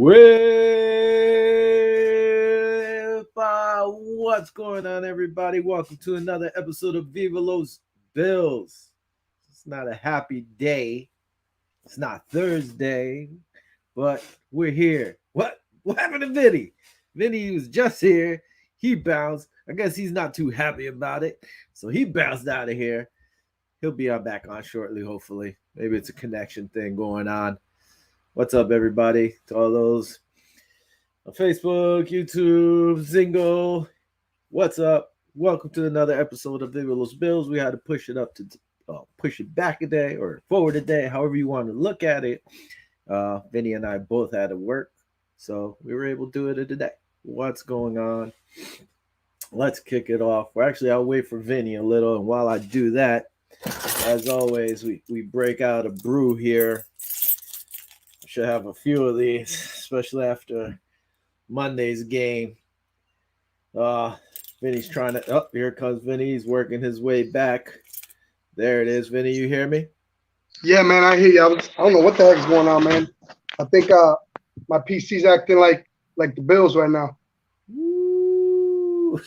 What's going on, everybody? Welcome to another episode of Viva Los Bills. It's not a happy day. It's not Thursday, but we're here. What happened to Vinny? Vinny was just here. He bounced. I guess he's not too happy about it, so he bounced out of here. He'll be back on shortly, hopefully. Maybe it's a connection thing going on. What's up, everybody? To all those on Facebook, YouTube, Zingo. What's up? Welcome to another episode of Viva Los Bills. We had to push it up to push it back a day or forward a day, however you want to look at it. Vinny and I both had to work, so we were able to do it today. What's going on? Let's kick it off. Well, actually, I'll wait for Vinny a little, and while I do that, as always, we break out a brew here. Should have a few of these, especially after Monday's game. Vinny's trying to. Oh, here comes Vinny. He's working his way back. There it is, Vinny. You hear me? Yeah, man, I hear you. I don't know what the heck's going on, man. I think my PC's acting like the Bills right now. Woo.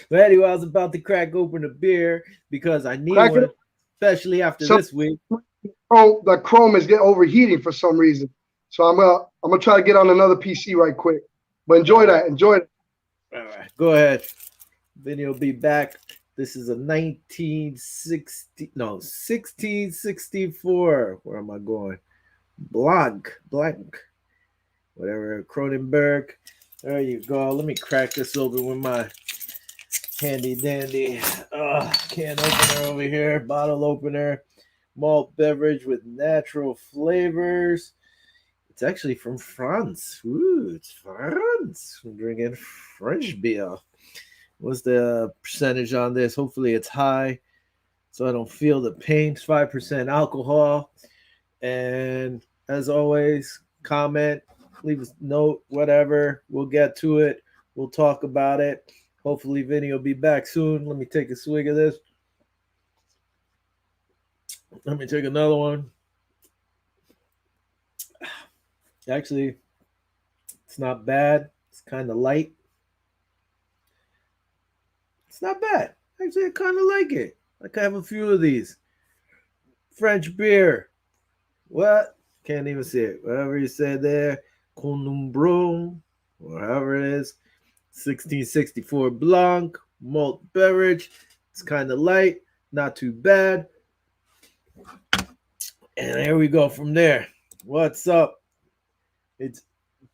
But anyway, I was about to crack open a beer because I need one, especially after this week. The Chrome is getting overheating for some reason, so I'm gonna try to get on another PC right quick. But enjoy that. All right, go ahead. Vinny will be back. This is a 1664. Where am I going? Blanc, whatever. Cronenberg. There you go. Let me crack this open with my handy dandy can opener over here. Bottle opener. Malt beverage with natural flavors. It's actually from France. Ooh, it's France. I'm drinking French beer. What's the percentage on this? Hopefully it's high so I don't feel the pain. It's 5% alcohol. And as always, comment, leave a note, whatever. We'll get to it. We'll talk about it. Hopefully Vinny will be back soon. Let me take a swig of this. Let me take another one. Actually, it's not bad. It's kind of light. It's not bad. Actually, I kind of like it. I can have a few of these. French beer. What? Can't even see it. Whatever you said there. Cronenberg, or however it is. 1664 Blanc. Malt beverage. It's kind of light. Not too bad. And there we go from there. What's up? It's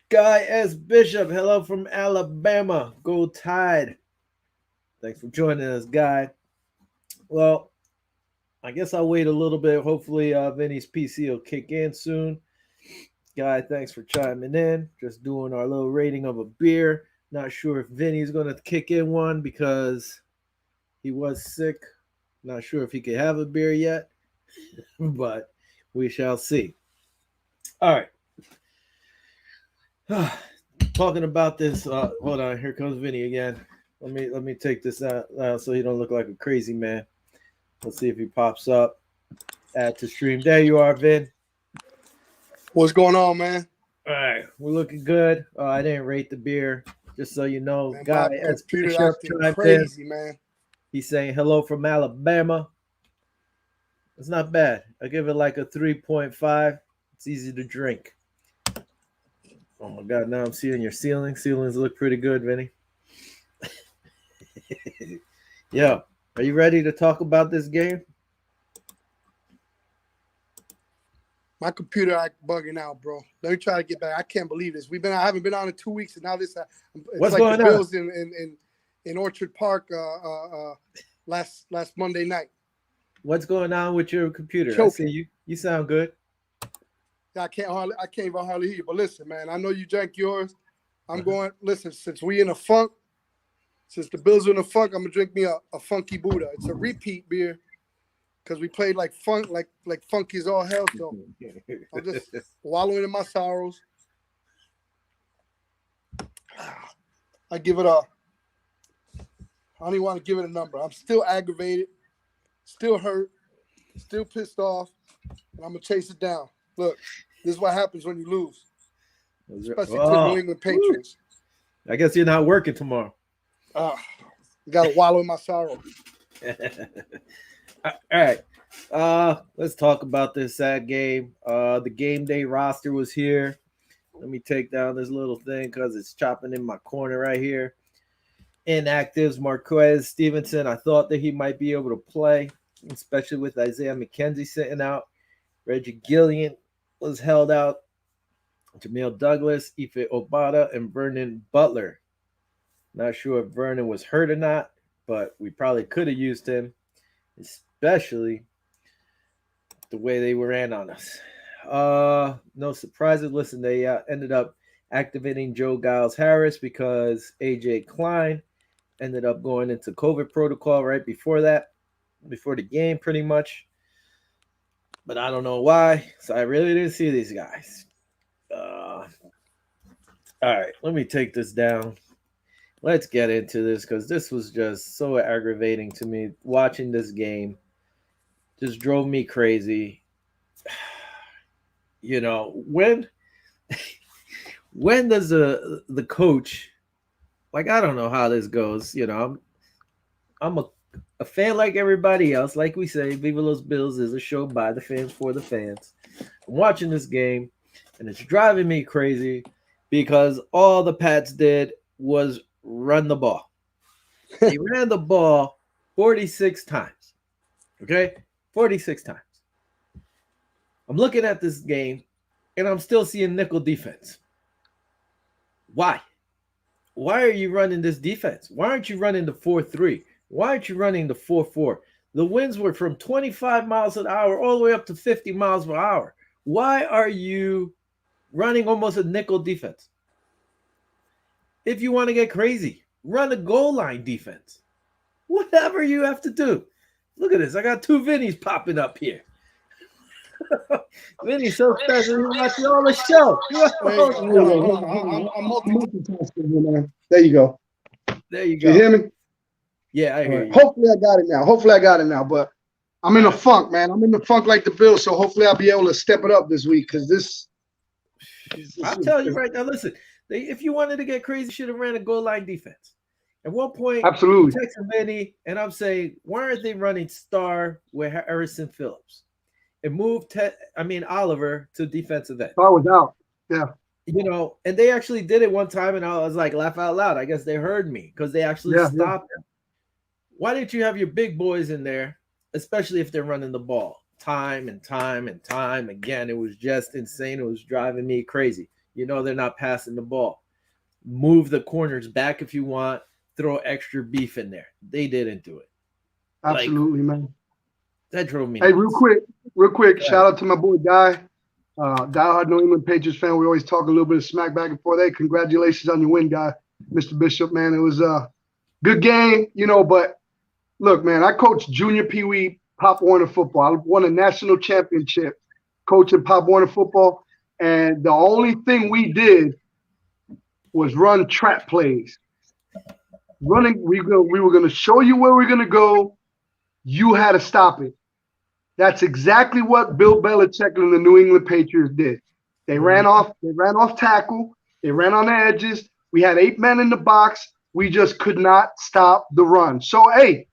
Guy S. Bishop. Hello from Alabama. Go Tide. Thanks for joining us, Guy. Well, I guess I'll wait a little bit. Hopefully, Vinny's PC will kick in soon. Guy, thanks for chiming in. Just doing our little rating of a beer. Not sure if Vinny's going to kick in one because he was sick. Not sure if he could have a beer yet, but we shall see. All right. Talking about this. Hold on. Here comes Vinny again. Let me take this out so he don't look like a crazy man. Let's see if he pops up. Add to stream. There you are, Vin. What's going on, man? All right. We're looking good. I didn't rate the beer. Just so you know. Man, Guy S. Bishop crazy, man. He's saying hello from Alabama. It's not bad. I give it like a 3.5. It's easy to drink. Oh my God! Now I'm seeing your ceiling. Ceilings look pretty good, Vinny. Yo, are you ready to talk about this game? My computer bugging out, bro. Let me try to get back. I can't believe this. I haven't been on in 2 weeks, and now this. What's like going the on? Bills in Orchard Park last Monday night. What's going on with your computer? Choking. I see you. You sound good. I can't even hardly hear you. But listen, man, I know you drank yours. I'm going. Listen, since we in a funk, since the Bills are in a funk, I'm gonna drink me a Funky Buddha. It's a repeat beer because we played like funky as all hell. So I'm just wallowing in my sorrows. I give it a. I don't even want to give it a number. I'm still aggravated, still hurt, still pissed off, and I'm gonna chase it down. Look, this is what happens when you lose. especially to the New England Patriots. I guess you're not working tomorrow. You got to wallow in my sorrow. All right. Let's talk about this sad game. The game day roster was here. Let me take down this little thing because it's chopping in my corner right here. Inactives, Marquez Stevenson. I thought that he might be able to play, especially with Isaiah McKenzie sitting out. Reggie Gillian was held out. Jamil Douglas, Ife Obata, and Vernon Butler. Not sure if Vernon was hurt or not, but we probably could have used him, especially the way they ran on us. No surprises. Listen, they ended up activating Joe Giles Harris because AJ Klein ended up going into COVID protocol right before the game pretty much. But I don't know why. So I really didn't see these guys. All right, let me take this down. Let's get into this because this was just so aggravating to me. Watching this game just drove me crazy. You know, when does the coach, like, I don't know how this goes. You know, I'm a fan like everybody else. Like we say, Viva Los Bills is a show by the fans for the fans. I'm watching this game, and it's driving me crazy because all the Pats did was run the ball. They ran the ball 46 times. Okay? 46 times. I'm looking at this game, and I'm still seeing nickel defense. Why? Why are you running this defense? Why aren't you running the 4-3? Why aren't you running the 4-4? The winds were from 25 miles an hour all the way up to 50 miles per hour. Why are you running almost a nickel defense? If you want to get crazy, run a goal line defense. Whatever you have to do. Look at this. I got two Vinnies popping up here. Vinny's so special. He watches all the show. I'm multitasking, man. There you go. There you go. You hear me? Yeah, I hear you. Hopefully I got it now. But I'm in a funk, man. I'm in the funk like the Bills, so hopefully I'll be able to step it up this week because this. I'll tell you right now. Listen, if you wanted to get crazy, you should have ran a goal line defense. At one point, absolutely. I'm texting Vinny, and I'm saying, why aren't they running Star with Harrison Phillips and move Oliver to defensive end? Star was out. Yeah. You know, and they actually did it one time, and I was like, laugh out loud. I guess they heard me because they actually stopped him. Why didn't you have your big boys in there, especially if they're running the ball time and time and time again? It was just insane. It was driving me crazy. You know, they're not passing the ball. Move the corners back if you want. Throw extra beef in there. They didn't do it. Absolutely, man. That drove me. Hey, real quick, shout out to my boy Guy, diehard New England Patriots fan. We always talk a little bit of smack back and forth. Hey, congratulations on your win, Guy. Mr. Bishop, man, it was a good game, you know, but look, man, I coached junior Pee Wee Pop Warner football. I won a national championship coaching Pop Warner football, and the only thing we did was run trap plays. We were going to show you where we're going to go. You had to stop it. That's exactly what Bill Belichick and the New England Patriots did. They ran off tackle. They ran on the edges. We had 8 men in the box. We just could not stop the run. So, hey,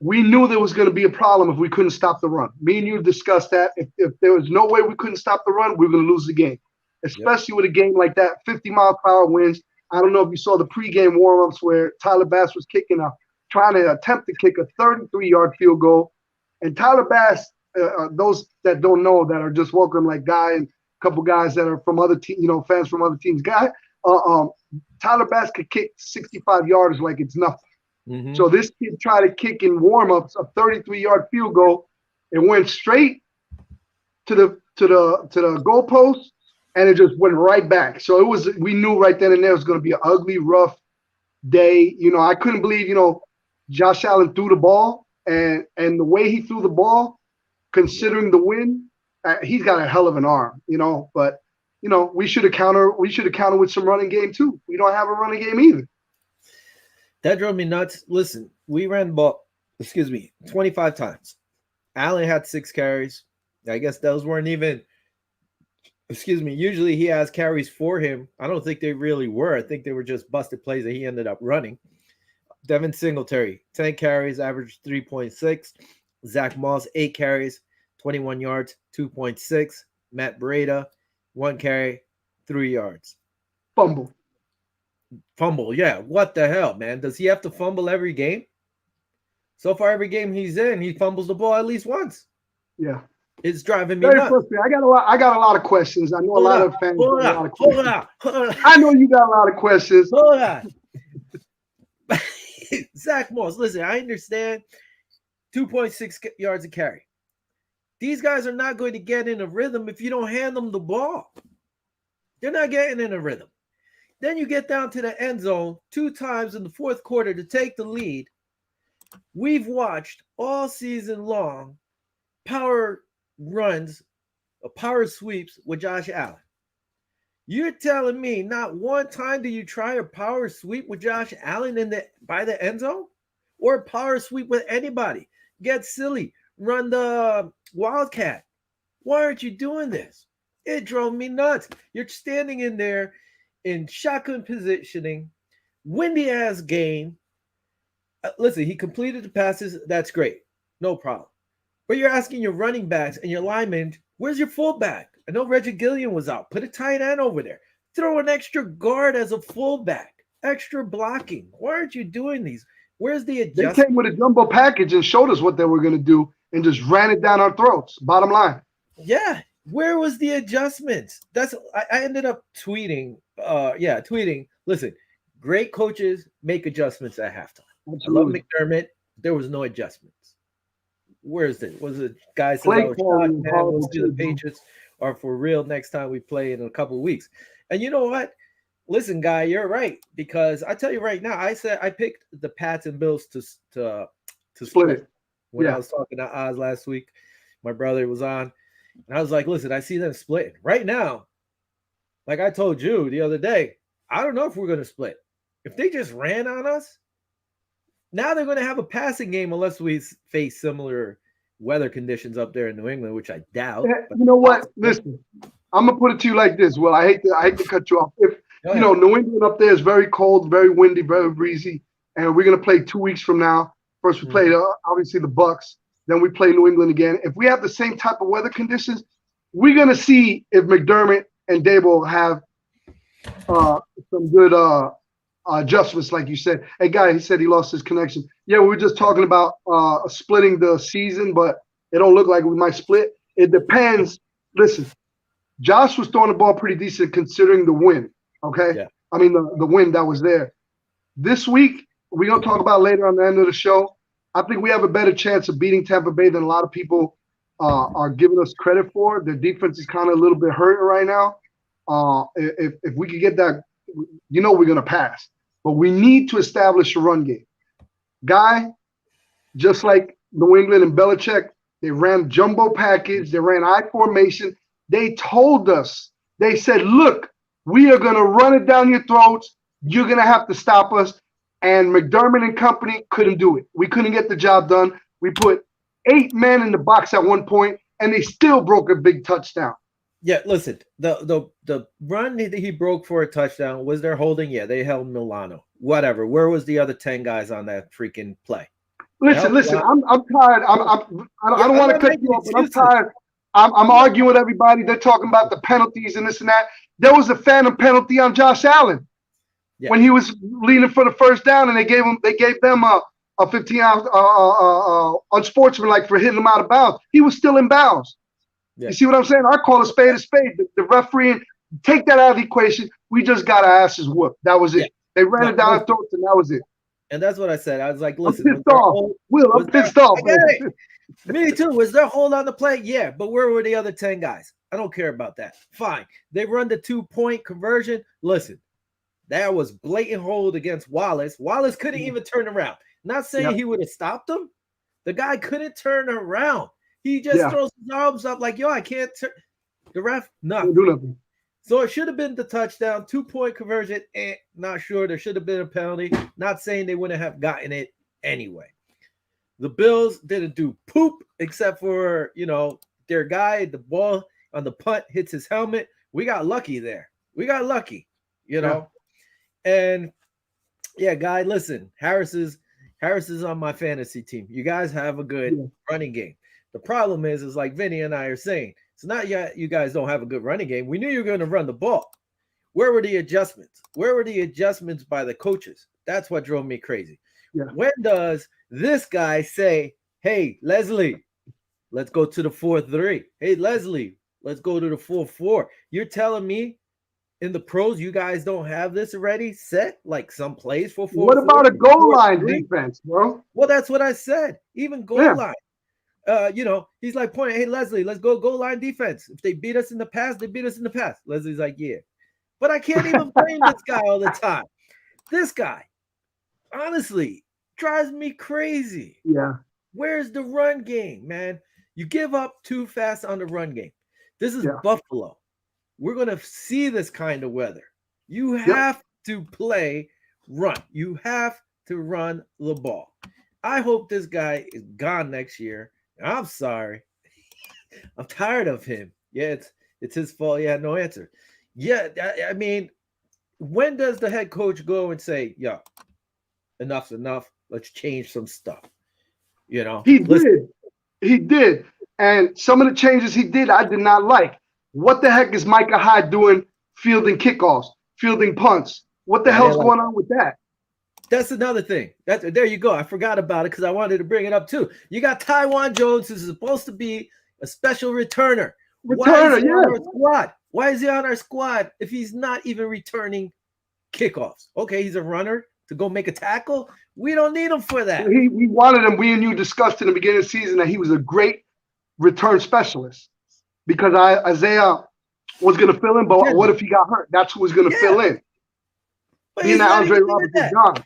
we knew there was going to be a problem if we couldn't stop the run. Me and you discussed that. If there was no way we couldn't stop the run, we were going to lose the game, especially with a game like that, 50-mile-per-hour winds. I don't know if you saw the pregame warm-ups where Tyler Bass was trying to attempt to kick a 33-yard field goal. And Tyler Bass, those that don't know that are just welcome, like Guy and a couple guys that are from other teams, fans from other teams. Tyler Bass could kick 65 yards like it's nothing. Mm-hmm. So this kid tried to kick in warm-ups a 33-yard field goal. It went straight to the goalpost. And it just went right back. So we knew right then and there it was going to be an ugly, rough day. I couldn't believe, Josh Allen threw the ball and the way he threw the ball, considering the win, he's got a hell of an arm, but we should have countered with some running game too. We don't have a running game either. That drove me nuts. Listen, we ran the ball, 25 times. Allen had 6 carries. I guess those weren't even excuse me, usually he has carries for him. I don't think they really were. I think they were just busted plays that he ended up running. Devin Singletary, 10 carries, average 3.6. Zach Moss, 8 carries, 21 yards, 2.6. Matt Breida, 1 carry, 3 yards. Fumble. Fumble, yeah. What the hell, man? Does he have to fumble every game? So far, every game he's in, he fumbles the ball at least once. Yeah. It's driving me Very nuts. frustrating. I got a lot of questions. I know a lot of fans got a lot of questions. Hold on. I know you got a lot of questions. Hold on. Zach Moss, listen, I understand 2.6 yards a carry. These guys are not going to get in a rhythm if you don't hand them the ball. They're not getting in a rhythm. Then you get down to the end zone 2 times in the fourth quarter to take the lead. We've watched all season long power runs, power sweeps with Josh Allen. You're telling me not one time do you try a power sweep with Josh Allen by the end zone? Or a power sweep with anybody? Get silly. Run the Wildcat. Why aren't you doing this? It drove me nuts. You're standing in there in shotgun positioning, windy ass game. Listen, he completed the passes. That's great. No problem. But you're asking your running backs and your linemen, where's your fullback? I know Reggie Gilliam was out. Put a tight end over there. Throw an extra guard as a fullback. Extra blocking. Why aren't you doing these? Where's the adjustment? They came with a jumbo package and showed us what they were going to do and just ran it down our throats. Bottom line. Yeah. Where was the adjustments? I ended up tweeting. Tweeting. Listen, great coaches make adjustments at halftime. Absolutely. I love McDermott. There was no adjustments. Where is it? Was it guys said I was shocked, man, we'll see the Patriots are for real next time we play in a couple of weeks. And you know what? Listen, guy, you're right. Because I tell you right now, I said I picked the Pats and Bills to split. When I was talking to Oz last week, my brother was on. And I was like, listen, I see them splitting. Right now, like I told you the other day, I don't know if we're going to split. If they just ran on us, now they're going to have a passing game unless we face similar weather conditions up there in New England, which I doubt. Yeah, you know what? Listen, I'm gonna put it to you like this. Well, I hate to cut you off. If you know, New England up there is very cold, very windy, very breezy, and we're gonna play 2 weeks from now. First, we play obviously the Bucks. Then we play New England again. If we have the same type of weather conditions, we're gonna see if McDermott and Dable have some good adjustments, like you said. Hey, guy, he said he lost his connection. Yeah, we were just talking about splitting the season, but it don't look like we might split. It depends. Listen, Josh was throwing the ball pretty decent considering the wind, okay? Yeah. I mean, the wind that was there. This week, we're going to talk about later on the end of the show. I think we have a better chance of beating Tampa Bay than a lot of people are giving us credit for. Their defense is kind of a little bit hurting right now. If we could get that, you know we're going to pass. But we need to establish a run game. Guy, just like New England and Belichick, they ran jumbo package. They ran I formation. They told us, they said, look, we are going to run it down your throats. You're going to have to stop us. And McDermott and company couldn't do it. We couldn't get the job done. We put 8 men in the box at one point, and they still broke a big touchdown. Yeah, listen, the run that he broke for a touchdown, was there holding? Yeah, they held Milano. Whatever. Where was the other 10 guys on that freaking play? Listen, I'm tired. I don't want to cut you off, but I'm tired. I'm arguing with everybody. They're talking about the penalties and this and that. There was a phantom penalty on Josh Allen when he was leading for the first down, and they gave them a 15 unsportsmanlike for hitting him out of bounds. He was still in bounds. Yeah. You see what I'm saying? I call a spade a spade. The referee, take that out of the equation. We just got our asses whooped. That was it. They ran it down our throats, and that was it. And that's what I said. I was like, listen. I'm pissed off. I'm pissed off. Me too. Was there hold on the play? Yeah, but where were the other 10 guys? I don't care about that. Fine. They run the 2-point conversion. Listen, that was blatant hold against Wallace. Wallace couldn't even turn around. Not saying he would have stopped him. The guy couldn't turn around. He just throws his arms up like, yo, I can't turn. The ref, nothing. Do nothing. So it should have been the touchdown, 2-point conversion. Not sure. There should have been a penalty. Not saying they wouldn't have gotten it anyway. The Bills didn't do poop except for, their guy. The ball on the punt hits his helmet. We got lucky there. We got lucky, you Yeah. know. And yeah, guy, listen, Harris is on my fantasy team. You guys have a good Yeah. running game. The problem is like Vinny and I are saying, it's not yet you guys don't have a good running game. We knew you were going to run the ball. Where were the adjustments? Where were the adjustments by the coaches? That's what drove me crazy. Yeah. When does this guy say, "Hey, Leslie, let's go to the 4-3. Hey, Leslie, let's go to the 4-4." You're telling me in the pros, you guys don't have this already set? Like some plays for 4-4? What about a goal line 4-3? defense, bro? Well, that's what I said. Even goal Yeah. line. He's like pointing, "Hey, Leslie, let's go goal line defense. If they beat us in the past, they beat us in the past." Leslie's like, "Yeah." But I can't even blame this guy all the time. This guy, honestly, drives me crazy. Yeah. Where's the run game, man? You give up too fast on the run game. This is Yeah. Buffalo. We're going to see this kind of weather. You Yep. have to play run. You have to run the ball. I hope this guy is gone next year. I'm sorry. I'm tired of him. Yeah, it's his fault. He had no answer. Yeah, I mean, when does the head coach go and say, "Yo, enough's enough. Let's change some stuff"? You know, He listen, did. He did. And some of the changes he did, I did not like. What the heck is Micah Hyde doing fielding kickoffs, fielding punts? What the I hell's didn't like going on with that? that's another thing. There you go. I forgot about it because I wanted to bring it up too. You got Taiwan Jones, who's supposed to be a special returner. Why is Returner, he on yeah. our squad? Why is he on our squad if he's not even returning kickoffs? Okay, he's a runner to go make a tackle. We don't need him for that. We wanted him. We and you discussed in the beginning of the season that he was a great return specialist because Isaiah was going to fill in, but what if he got hurt? That's who was going to fill in. But He and Andre Roberts was gone.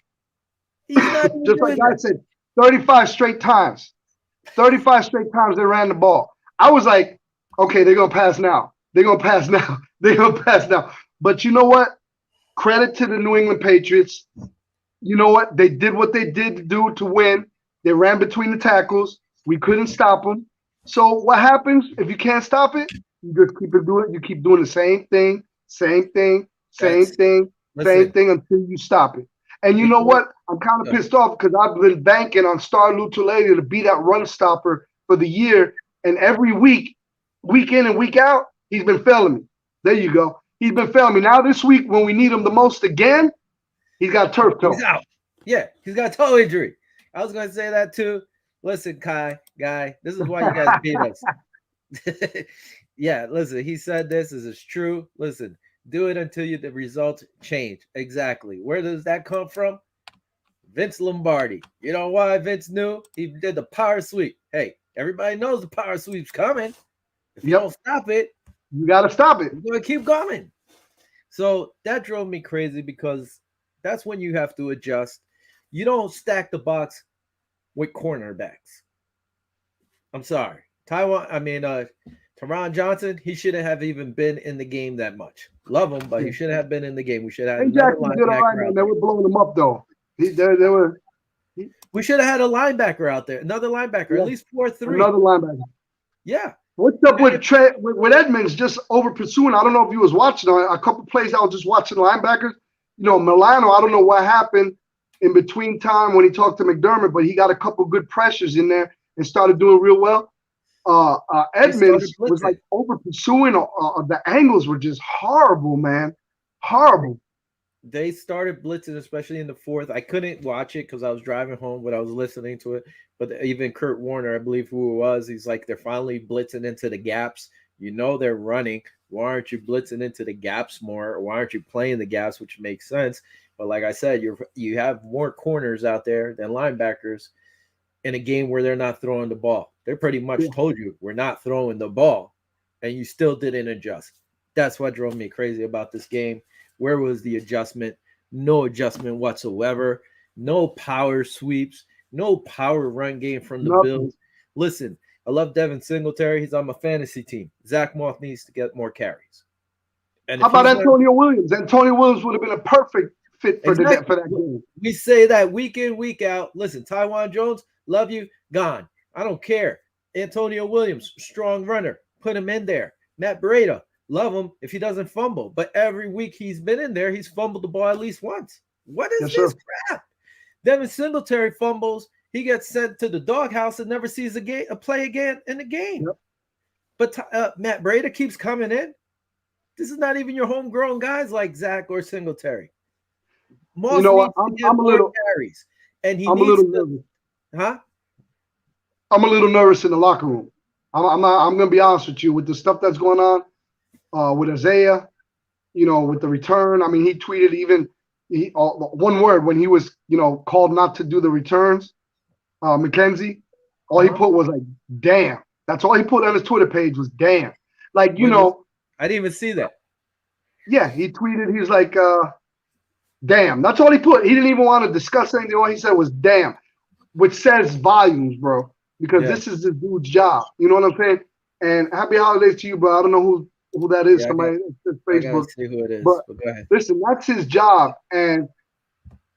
He's not even Just like doing I said, 35 straight times. 35 straight times they ran the ball. I was like, okay, they're going to pass now. They're going to pass now. They're going to pass now. But you know what? Credit to the New England Patriots. You know what? They did what they did to do to win. They ran between the tackles. We couldn't stop them. So what happens if you can't stop it? You just keep it doing. You keep doing the same thing until you stop it. And you know what? I'm kind of pissed off because I've been banking on Star Lutulele to be that run stopper for the year. And every week, week in and week out, he's been failing me. There you go. He's been failing me. Now this week, when we need him the most again, he's got turf toe. He's out. Yeah, he's got toe injury. I was going to say that too. Listen, guy, this is why you guys beat us. Yeah, listen, he said this is true. Listen, do it until the results change. Exactly. Where does that come from? Vince Lombardi. You know why Vince knew? He did the power sweep. Hey, everybody knows the power sweep's coming. If you don't stop it, you got to stop it. You're going to keep going. So that drove me crazy because that's when you have to adjust. You don't stack the box with cornerbacks. I'm sorry. Teron Johnson, he shouldn't have even been in the game that much. Love him, but he shouldn't have been in the game. We should have had another linebacker. They were blowing him up, though. We should have had a linebacker out there. Another linebacker, at least 4-3. Another linebacker. Yeah. What's up with Edmonds just over pursuing? I don't know if you was watching a couple plays. I was just watching linebackers. You know, Milano, I don't know what happened in between time when he talked to McDermott, but he got a couple good pressures in there and started doing real well. Edmonds was like over pursuing. The angles were just horrible, man. Horrible. They started blitzing, especially in the fourth. I couldn't watch it because I was driving home, but I was listening to it. But even Kurt Warner, I believe who it was, he's like, they're finally blitzing into the gaps. You know they're running. Why aren't you blitzing into the gaps more? Or why aren't you playing the gaps, which makes sense. But like I said, you have more corners out there than linebackers in a game where they're not throwing the ball. They pretty much told you we're not throwing the ball, and you still didn't adjust. That's what drove me crazy about this game. Where was the adjustment? No adjustment whatsoever. No power sweeps. No power run game from the Bills. Listen, I love Devin Singletary. He's on my fantasy team. Zach Moss needs to get more carries. And how about Antonio Williams? Antonio Williams would have been a perfect fit for that game. We say that week in, week out. Listen, Taiwan Jones, love you, gone. I don't care. Antonio Williams, strong runner. Put him in there. Matt Breida, love him if he doesn't fumble. But every week he's been in there, he's fumbled the ball at least once. What is Yes, this sir. crap? Devin Singletary fumbles. He gets sent to the doghouse and never sees a play again in the game. Yep. But Matt Breida keeps coming in. This is not even your homegrown guys like Zach or Singletary. You Moss know what? needs to get more carries, and he I'm a needs little to. nervous. Huh? I'm a little nervous in the locker room. I'm not. I'm gonna be honest with you with the stuff that's going on with Isaiah. You know, with the return. I mean, he tweeted even one word when he was called not to do the returns. McKenzie, all he put was like, "Damn." That's all he put on his Twitter page was "Damn." Like I didn't even see that. Yeah, he tweeted. He was like, "Damn." That's all he put. He didn't even want to discuss anything. All he said was "Damn," which says volumes, bro. Because this is this dude's job. You know what I'm saying? And happy holidays to you, bro. I don't know who that is. Yeah, Somebody on I gotta Facebook. see who it is. But go ahead. listen, that's his job. And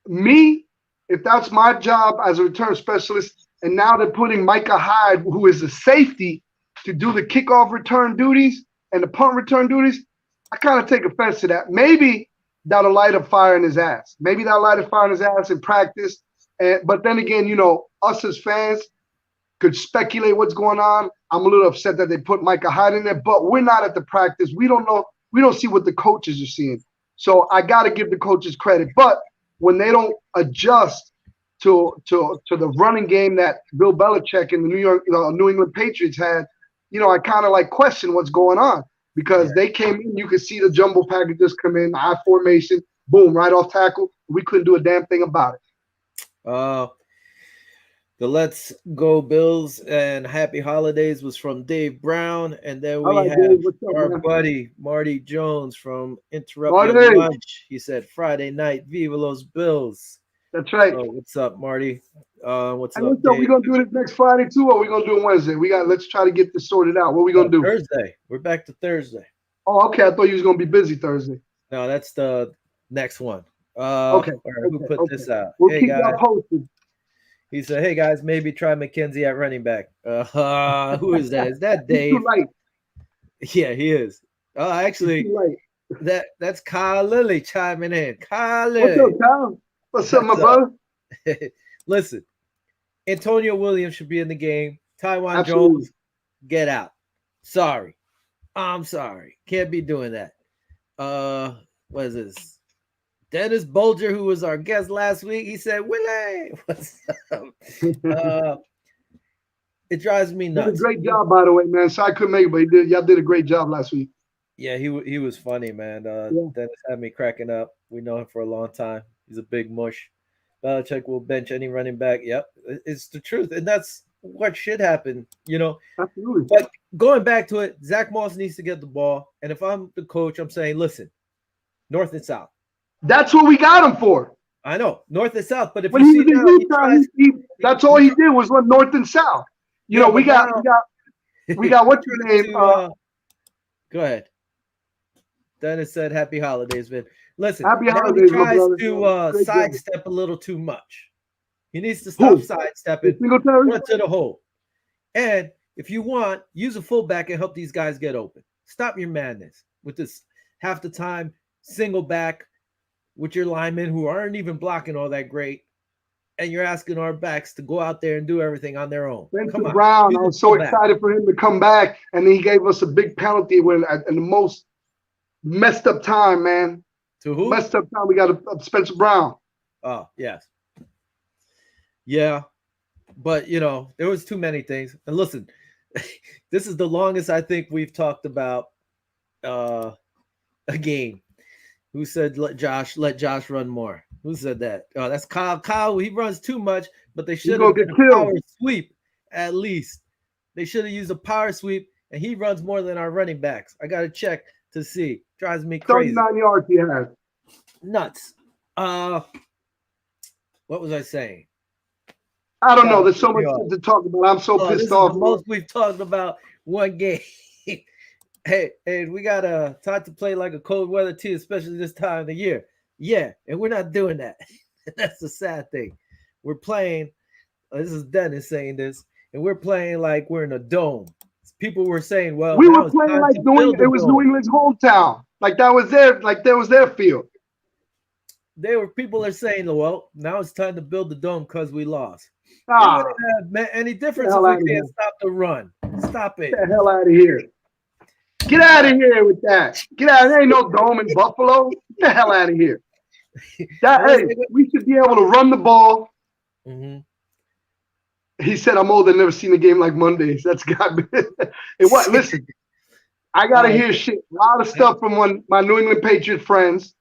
me, if that's my job as a return specialist, and now they're putting Micah Hyde, who is a safety, to do the kickoff return duties and the punt return duties, I kind of take offense to that. Maybe that'll light a fire in his ass. Maybe that'll light a fire in his ass in practice. But then again, us as fans could speculate what's going on. I'm a little upset that they put Micah Hyde in there, but we're not at the practice. We don't know. We don't see what the coaches are seeing. So I got to give the coaches credit. But when they don't adjust to the running game that Bill Belichick and the New England Patriots had, I kind of like question what's going on because they came in. You could see the jumbo packages come in, high formation, boom, right off tackle. We couldn't do a damn thing about it. The Let's Go Bills and Happy Holidays was from Dave Brown. And then we have Dave, what's up, our man? buddy Marty Jones from Interrupt Your Lunch. He said Friday night, Viva Los Bills. That's right. So what's up, Marty? What's up, Dave? We gonna do this next Friday too, or we gonna do it Wednesday? Let's try to get this sorted out. What we gonna do? Thursday. We're back to Thursday. Oh, okay. I thought you was gonna be busy Thursday. No, that's the next one. Okay. Who put this out? We'll keep y'all posted. He said, "Hey guys, maybe try McKenzie at running back." Who is that? Is that Dave? Too late. Yeah, he is. Oh, actually, that's Kyle Lilly chiming in. Kyle Lilly. What's up, Kyle? What's up, my brother? Listen, Antonio Williams should be in the game. Tywan Jones, get out. Sorry. I'm sorry. Can't be doing that. What is this? Dennis Bolger, who was our guest last week, he said, Willie, what's up? It drives me nuts. Did a great job, by the way, man. So I couldn't make it, but y'all did a great job last week. Yeah, he was funny, man. Dennis had me cracking up. We know him for a long time. He's a big mush. Belichick will bench any running back. Yep, it's the truth. And that's what should happen, Absolutely. But going back to it, Zach Moss needs to get the ball. And if I'm the coach, I'm saying, listen, north and south. That's what we got him for. I know, north and south. But if when he was in Utah, that's all he did was run north and south. We got what's your name? Go ahead. Dennis said, "Happy holidays, man." Listen, Happy holidays, he tries to sidestep a little too much. He needs to stop sidestepping, run to the hole. And if you want, use a fullback and help these guys get open. Stop your madness with this half the time single back with your linemen who aren't even blocking all that great, and you're asking our backs to go out there and do everything on their own. Come on, Brown. I was so excited for him to come back, and then he gave us a big penalty in the most messed up time, man. To who? Messed up time. We got Spencer Brown. Oh, yes. Yeah. But, there was too many things. And listen, this is the longest I think we've talked about a game. Who said let Josh run more? Who said that? Oh, that's Kyle. Kyle, he runs too much, but they should have done a power sweep at least. They should have used a power sweep, and he runs more than our running backs. I got to check to see. Drives me crazy. 39 yards he has. Nuts. What was I saying? I don't know. There's so much to talk about. I'm so pissed off. The most we've talked about one game. Hey, we got time to play like a cold weather team, especially this time of the year. Yeah, and we're not doing that. That's the sad thing. We're playing. This is Dennis saying this, and we're playing like we're in a dome. It's people were saying, well, We now were it's playing time like to New build England. the It was New dome. England's hometown. Like that was their field. People are saying, well, now it's time to build the dome because we lost. It wouldn't Ah, have meant any get the difference if hell we out of here. can't stop the run. Stop Get it. the hell out of here. Get out of here with that. Get out. There ain't no dome in Buffalo. Get the hell out of here. It was Hey, like, we should be able to run the ball. mhm. He said, "I'm old and never seen a game like Mondays." That's got me. And what? Listen, I gotta I, hear shit. A lot of stuff from my New England Patriot friends.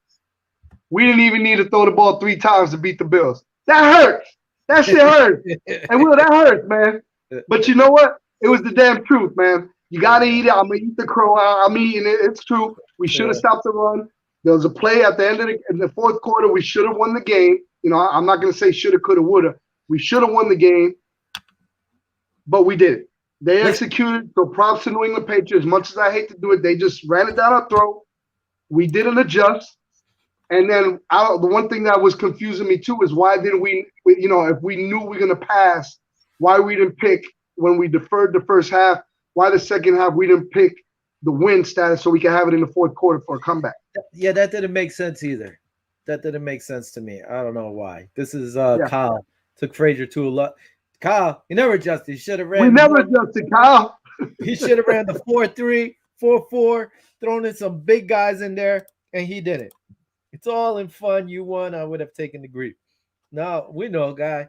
We didn't even need to throw the ball 3 times to beat the Bills. That hurts. That shit hurts. And Will, that hurts, man. But you know what? It was the damn truth, man. You gotta eat it. I'm gonna eat the crow. I'm eating it. It's true. We should have stopped the run. There was a play at the end of the fourth quarter. We should have won the game. You know, I'm not gonna say shoulda, coulda, woulda. We should have won the game, but we did it. They executed. So props to New England Patriots. As much as I hate to do it, they just ran it down our throat. We didn't adjust. And then the one thing that was confusing me too is why didn't if we knew we were going to pass, why we didn't pick when we deferred the first half, why the second half we didn't pick the win status so we can have it in the fourth quarter for a comeback. Yeah, that didn't make sense either. That didn't make sense to me. I don't know why. This is Yeah. Kyle. Took Frazier to a lot. Kyle, he never adjusted. He should have We ran. never adjusted, Kyle. He should have ran the 4-3, 4-4, thrown in some big guys in there, and he didn't. It's all in fun. You won. I would have taken the grief. No, we know, guy.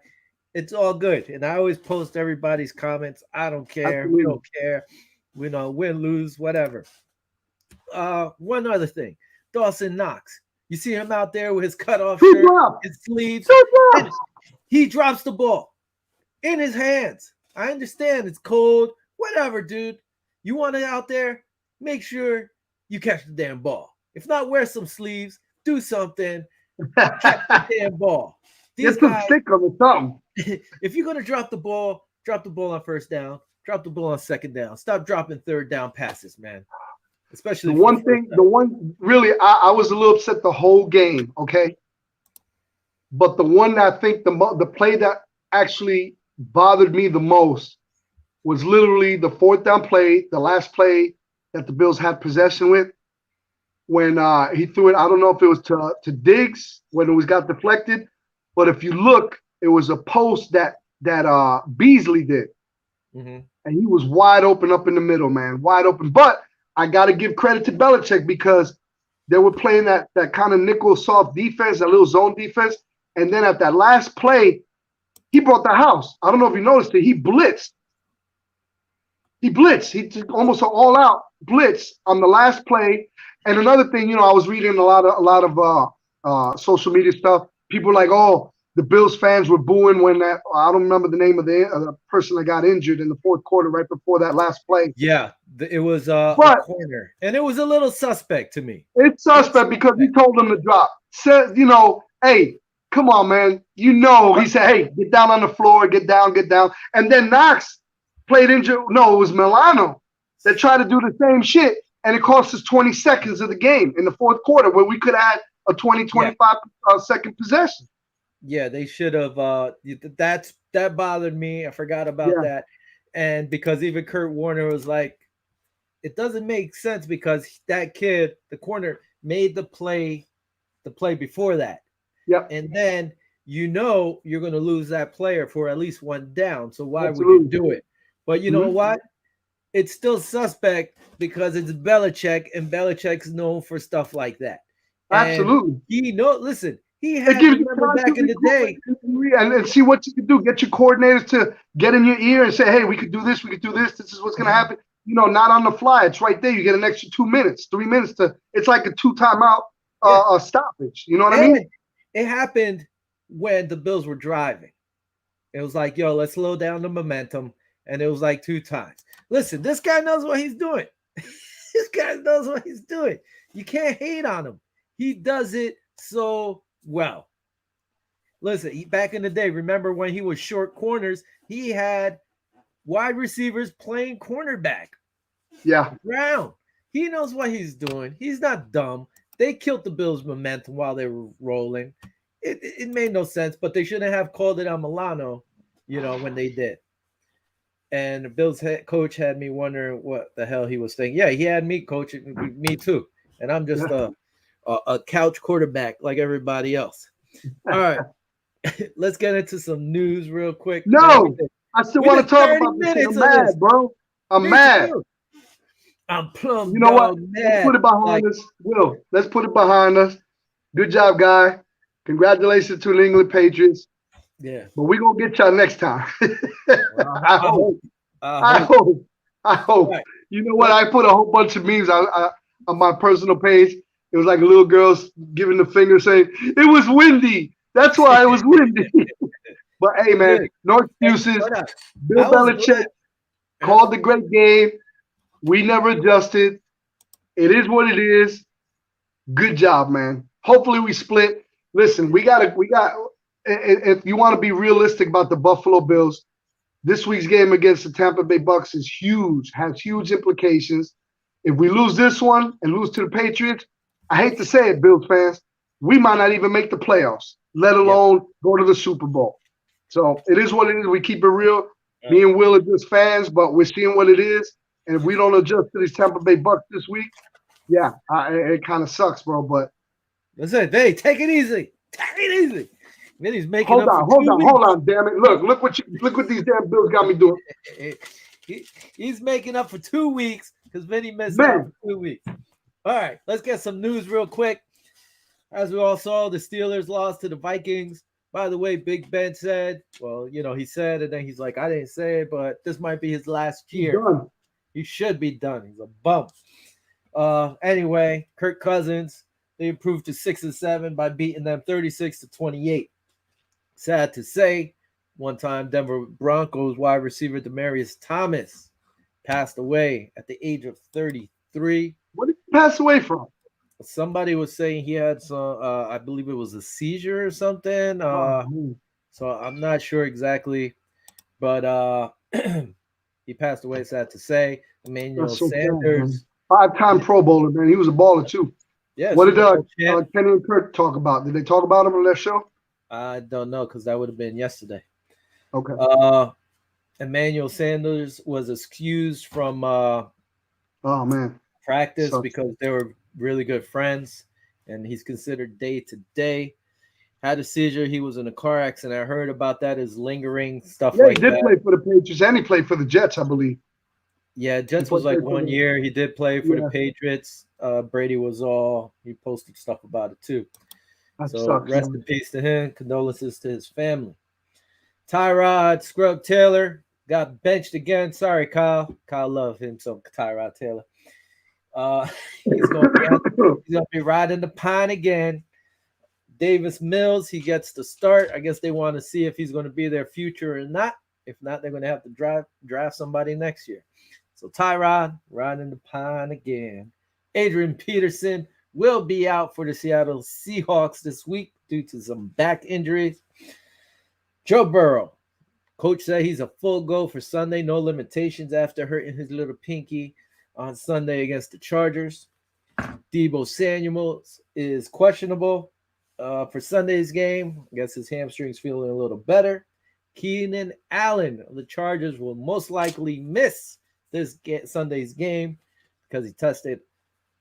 It's all good. And I always post everybody's comments. I don't care. Absolutely. We don't care. We know, win, lose, whatever. One other thing. Dawson Knox. You see him out there with his cutoff Two shirt, drops. his sleeves. Two drops. He drops the ball in his hands. I understand it's cold. Whatever, dude. You want it out there? Make sure you catch the damn ball. If not, wear some sleeves. Do something. Catch the damn ball. These Get some guys, stick on or something. if you're gonna drop the ball on first down. Drop the ball on second down. Stop dropping third down passes, man. Especially the one really, I was a little upset the whole game. Okay, but the one that I think the play that actually bothered me the most was literally the fourth down play, the last play that the Bills had possession with. When he threw it, I don't know if it was to Diggs when it got deflected, but if you look, it was a post that Beasley did, and he was wide open up in the middle, man, wide open. But I got to give credit to Belichick because they were playing that kind of nickel soft defense, that little zone defense, and then at that last play, he brought the house. I don't know if you noticed it. He blitzed. He took almost an all-out blitz on the last play. And another thing, I was reading a lot of social media stuff. People were like, "Oh, the Bills fans were booing when that." I don't remember the name of the person that got injured in the fourth quarter right before that last play. Yeah, it was a corner, and it was a little suspect to me. It's suspect because he told them to drop. Said, hey, come on, man. He said, "Hey, get down on the floor, get down." And then Knox played injured. No, it was Milano that tried to do the same shit. And it cost us 20 seconds of the game in the fourth quarter where we could have had a 25 second possession. Yeah, they should have. That bothered me. I forgot about that. And because even Kurt Warner was like, it doesn't make sense because that kid, the corner, made the play before that. Yep. And then you're going to lose that player for at least one down. So why would you do it? But you know what? It's still suspect because it's Belichick, and Belichick's known for stuff like that. Absolutely. Listen, he had remember back in the day. And see what you can do. Get your coordinators to get in your ear and say, "Hey, we could do this. We could do this. This is what's going to happen." Not on the fly. It's right there. You get an extra 2 minutes, 3 minutes it's like a 2 timeout stoppage. You know what I mean? It happened when the Bills were driving. It was like, yo, let's slow down the momentum. And it was like 2 times. Listen, this guy knows what he's doing. This guy knows what he's doing. You can't hate on him. He does it so well. Listen, back in the day, remember when he was short corners, he had wide receivers playing cornerback. Yeah. Brown. He knows what he's doing. He's not dumb. They killed the Bills' momentum while they were rolling. It made no sense, but they shouldn't have called it on Milano, when they did. And the Bills head coach had me wondering what the hell he was thinking. Yeah, he had me coaching me too, and I'm just a couch quarterback like everybody else. All right, let's get into some news real quick, man. No, I still We want did to talk 30 about this. minutes I'm of this. mad, bro. I'm Me mad. too. I'm plumb You know what? dog Let's mad. put it behind Like, us. Will, let's put it behind us. Good job, guy. Congratulations to the England Patriots. yeah. But we're going to get y'all next time. Well, I I hope. hope. I hope. I hope. Right. You know what? I put a whole bunch of memes on my personal page. It was like a little girl giving the finger saying, it was windy. That's why it was windy. But hey, man, Look, no hey, excuses. hold on. Bill I was Belichick glad. called the great game. We never adjusted. It is what it is. Good job, man. Hopefully we split. Listen, if you want to be realistic about the Buffalo Bills, this week's game against the Tampa Bay Bucks is huge, has huge implications. If we lose this one and lose to the Patriots, I hate to say it, Bills fans, we might not even make the playoffs, let Yep. alone go to the Super Bowl. So it is what it is. We keep it real. Me and Will are just fans, but we're seeing what it is. And if we don't adjust to these Tampa Bay Bucks this week, yeah, it kind of sucks, bro. But Listen, hey, take it easy. Take it easy. Vinny's making hold up on, for 2 weeks. hold on, damn it! Look what these damn Bills got me doing. He's making up for 2 weeks because Vinny missed Man. out for 2 weeks. All right, let's get some news real quick. As we all saw, the Steelers lost to the Vikings. By the way, Big Ben said, well, he said, and then he's like, I didn't say it, but this might be his last year. Done. He should be done. He's a bum. Anyway, Kirk Cousins, they improved to 6-7 by beating them 36-28. Sad to say, one time Denver Broncos wide receiver Demaryius Thomas passed away at the age of 33. What did he pass away from? Somebody was saying he had some, I believe it was a seizure or something. So I'm not sure exactly, but he passed away. Sad to say. Emmanuel So Sanders, sad, 5-time Pro Bowler, man. He was a baller too. yeah. What did Kenny and Kirk talk about? Did they talk about him on that show? I don't know because that would have been yesterday. Okay. Emmanuel Sanders was excused from practice because they were really good friends, and he's considered day to day. Had a seizure. He was in a car accident. I heard about that as lingering stuff like that. He did play for the Patriots and he played for the Jets, I believe. Yeah, Jets was like 1 year. He did play for the Patriots. Brady was he posted stuff about it too. That so sucks, rest man. in peace to him. Condolences to his family. Tyrod Scrub Taylor got benched again. Sorry, Kyle. Kyle loved him some Tyrod Taylor. He's gonna be riding the pine again. Davis Mills, he gets to start. I guess they want to see if he's going to be their future or not. If not, they're going to have to draft somebody next year. So Tyrod riding the pine again. Adrian Peterson will be out for the Seattle Seahawks this week due to some back injuries. Joe Burrow, coach said he's a full go for Sunday, no limitations after hurting his little pinky on Sunday against the Chargers. Deebo Samuels is questionable for Sunday's game. I guess his hamstring's feeling a little better. Keenan Allen of the Chargers will most likely miss this Sunday's game because he tested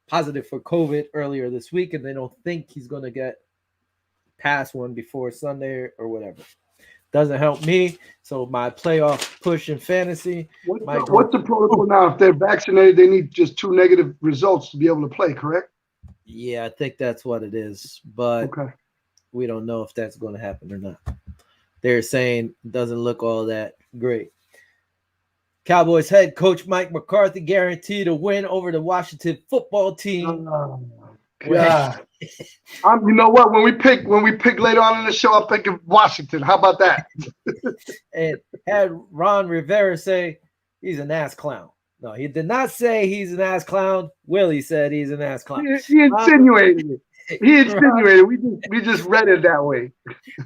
positive for COVID earlier this week, and they don't think he's going to get past one before Sunday or whatever. Doesn't help me. So my playoff push in fantasy. What's the protocol now? If they're vaccinated, they need just 2 negative results to be able to play, correct? Yeah, I think that's what it is. But we don't know if that's going to happen or not. They're saying it doesn't look all that great. Cowboys head coach Mike McCarthy guaranteed a win over the Washington football team. Oh, God. You know what? When we pick later on in the show, I'm picking Washington. How about that? And had Ron Rivera say he's an ass clown. No, he did not say he's an ass clown. Willie said he's an ass clown. He insinuated it. He insinuated it. We just read it that way.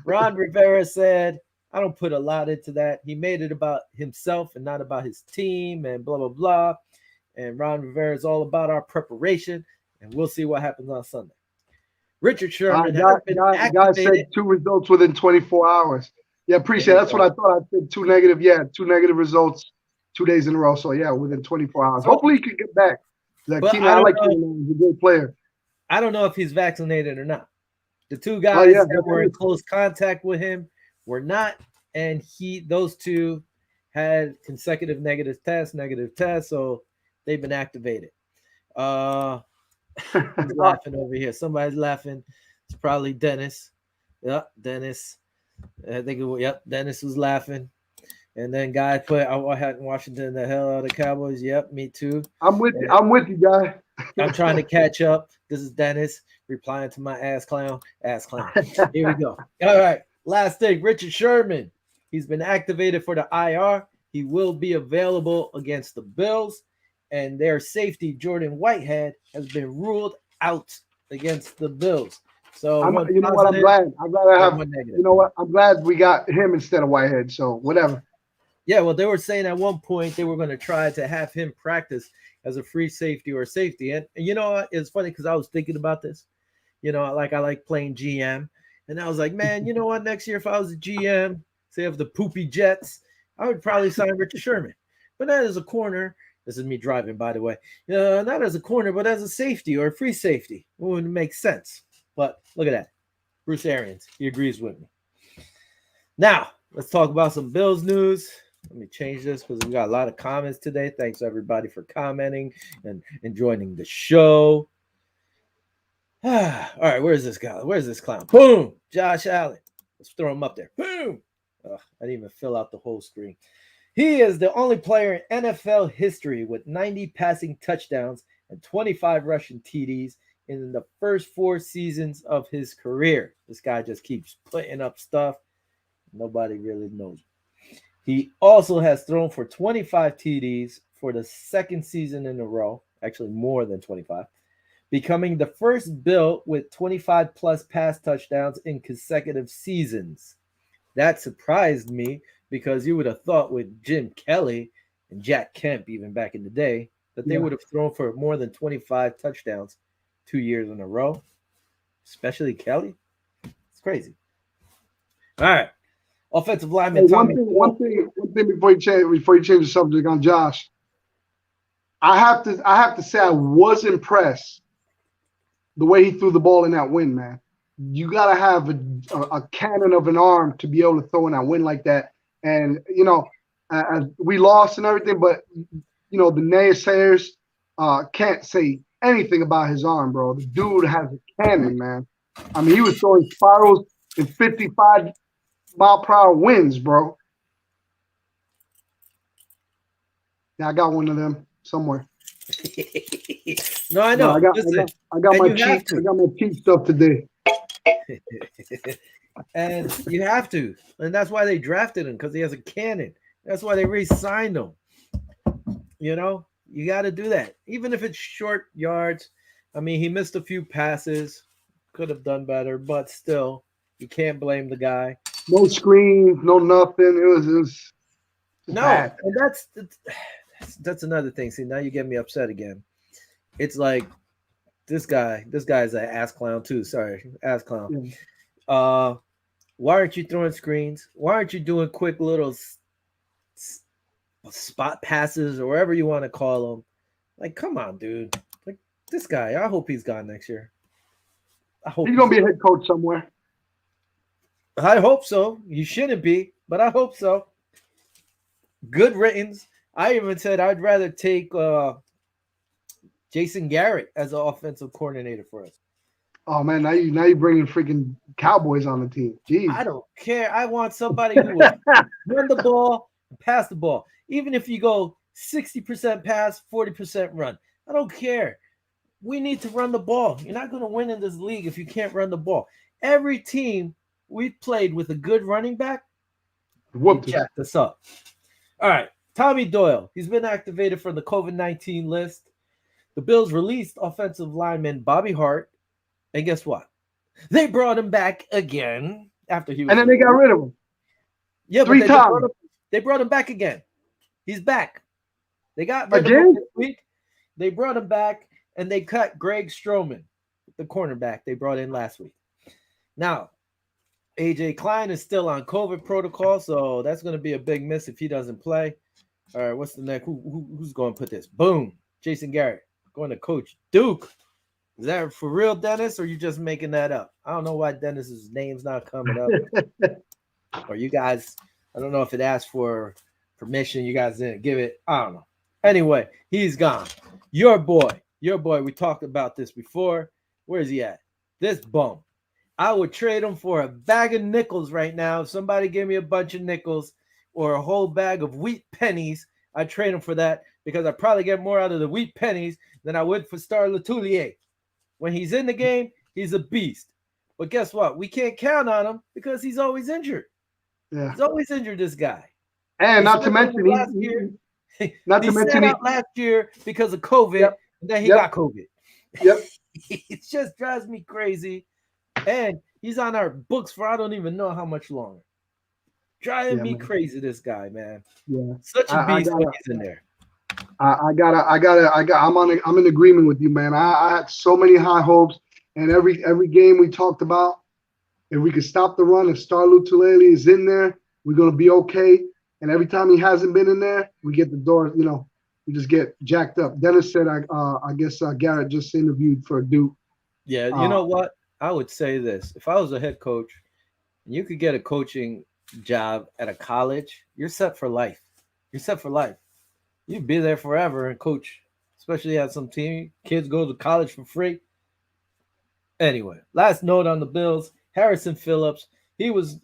Ron Rivera said, I don't put a lot into that. He made it about himself and not about his team and blah, blah, blah. And Ron Rivera is all about our preparation, and we'll see what happens on Sunday. Richard Sherman has been activated. Guy said 2 results within 24 hours. Yeah, appreciate it. That's what I thought. I said 2 negative. Yeah, 2 negative results 2 days in a row. So yeah, within 24 hours. So- Hopefully he can get back. Like But Keenan, I I don't like know. Keenan. He's a good player. I don't know if he's vaccinated or not. The two Oh guys yeah, that were in close contact with him were not, and those two had consecutive negative tests, so they've been activated. Who's laughing over here? Somebody's laughing. It's probably Dennis. Yep, Dennis. I think yep, Dennis was laughing. And then guy put I had Washington the hell out of Cowboys. Yep, me too. I'm with you, guy. I'm trying to catch up. This is Dennis replying to my ass clown. Here we go. All right. Last thing, Richard Sherman. He's been activated for the IR. He will be available against the Bills. And their safety, Jordan Whitehead, has been ruled out against the Bills. So you know what? I'm glad. I'm glad I have. You know what? I'm glad we got him instead of Whitehead. So whatever. Yeah, well, they were saying at one point they were going to try to have him practice as a free safety or safety. And you know what? It's funny because I was thinking about this. You know, like I like playing GM. And I was like, man, you know what? Next year, if I was a GM, say of the poopy Jets, I would probably sign Richard Sherman. But not as a corner. This is me driving, by the way. Not as a corner, but as a safety or a free safety. It wouldn't make sense. But look at that. Bruce Arians, he agrees with me. Now, let's talk about some Bills news. Let me change this because we got a lot of comments today. Thanks, everybody, for commenting and joining the show. All right, where's this guy? Where's this clown? Boom! Josh Allen. Let's throw him up there. Boom! I didn't even fill out the whole screen. He is the only player in NFL history with 90 passing touchdowns and 25 rushing TDs in the first 4 seasons of his career. This guy just keeps putting up stuff. Nobody really knows. He also has thrown for 25 TDs for the second season in a row, actually more than 25, becoming the first Bill with 25 plus pass touchdowns in consecutive seasons. That surprised me because you would have thought with Jim Kelly and Jack Kemp, even back in the day, that they would have thrown for more than 25 touchdowns 2 years in a row, especially Kelly. It's crazy. All right. Offensive lineman. Hey, one thing before you change the subject on Josh. I have to say I was impressed the way he threw the ball in that win, man. You gotta have a cannon of an arm to be able to throw in that win like that. And we lost and everything, but the naysayers can't say anything about his arm, bro. The dude has a cannon, man. I mean, he was throwing spirals in 55-mile-per-hour winds, bro. Yeah, I got one of them somewhere. No, I know. No, I got my cheat stuff today. And you have to. And that's why they drafted him, because he has a cannon. That's why they re-signed him. You got to do that. Even if it's short yards. I mean, he missed a few passes. Could have done better, but still, you can't blame the guy. No screens, no nothing. It was no, bad. And that's another thing. See, now you get me upset again. It's like this guy's an ass clown too. Sorry, ass clown. Yeah. Why aren't you throwing screens? Why aren't you doing quick little spot passes or whatever you want to call them? Like, come on, dude. Like this guy. I hope he's gone next year. I hope he's gonna be a head coach somewhere. I hope so. You shouldn't be, but I hope so. Good riddance. I even said I'd rather take Jason Garrett as an offensive coordinator for us. Oh man, now you bringing freaking Cowboys on the team. Jeez. I don't care. I want somebody who will run the ball, pass the ball. Even if you go 60% pass, 40% run. I don't care. We need to run the ball. You're not going to win in this league if you can't run the ball. Every team we played with a good running back, jacked us up. All right. Tommy Doyle. He's been activated from the COVID-19 list. The Bills released offensive lineman Bobby Hart. And guess what? They brought him back again after he was. And then they got rid of him. Yeah, 3 times. They brought him back again. He's back. They got rid of him this week. They brought him back, and they cut Greg Stroman, the cornerback they brought in last week. Now, AJ Klein is still on COVID protocol, so that's going to be a big miss if he doesn't play. All right, what's the next? Who's going to put this? Boom. Jason Garrett going to coach Duke. Is that for real, Dennis, or you just making that up? I don't know why Dennis's name's not coming up. Or you guys, I don't know if it asked for permission. You guys didn't give it. I don't know. Anyway, he's gone. Your boy. We talked about this before. Where's he at? This bum. I would trade him for a bag of nickels right now. If somebody gave me a bunch of nickels or a whole bag of wheat pennies, I'd trade him for that because I probably get more out of the wheat pennies than I would for Star Letoulier. When he's in the game, he's a beast. But guess what? We can't count on him because he's always injured. Yeah. He's always injured, this guy. And not to mention, he sat out last year because of COVID, and then he got COVID. Yep. It just drives me crazy. And he's on our books for I don't even know how much longer. Driving me crazy, this guy, man. Yeah. Such a beast when he's in there. I'm in agreement with you, man. I had so many high hopes, and every game we talked about, if we could stop the run, if Star Lutulele is in there, we're gonna be okay. And every time he hasn't been in there, we get the door, we just get jacked up. Dennis said, I guess Garrett just interviewed for Duke. Yeah, you know what? I would say this: if I was a head coach, and you could get a coaching job at a college, you're set for life. You're set for life. You'd be there forever and coach, especially at some team. Kids go to college for free. Anyway, last note on the Bills, Harrison Phillips. He was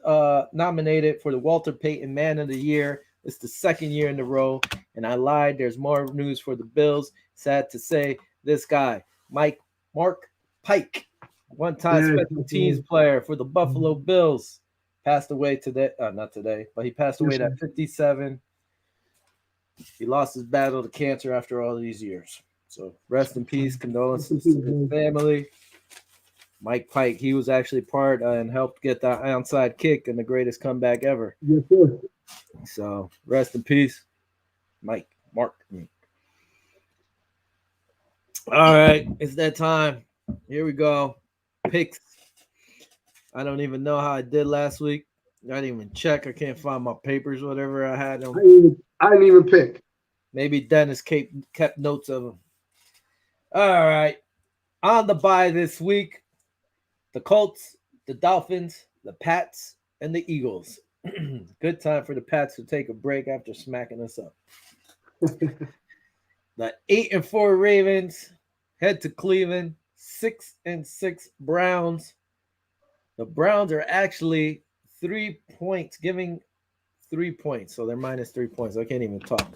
nominated for the Walter Payton Man of the Year. It's the second year in a row. And I lied. There's more news for the Bills. Sad to say, this guy, Mark Pike, one-time special teams player for the Buffalo Bills, passed away today. Not today, but he passed away at 57. He lost his battle to cancer after all these years. So rest in peace. Condolences to his family. Mike Pike, he was actually part and helped get that onside kick and the greatest comeback ever. Yes, sir. So rest in peace, Mark. All right, it's that time. Here we go. Picks. I don't even know how I did last week. I didn't even check. I can't find my papers, whatever I had. I didn't even pick. Maybe Dennis kept notes of them. All right. On the bye this week, the Colts, the Dolphins, the Pats, and the Eagles. Good time for the Pats to take a break after smacking us up. The 8-4 Ravens head to Cleveland. 6-6 Browns. The Browns are actually 3 points, giving 3 points. So they're minus 3 points. I can't even talk.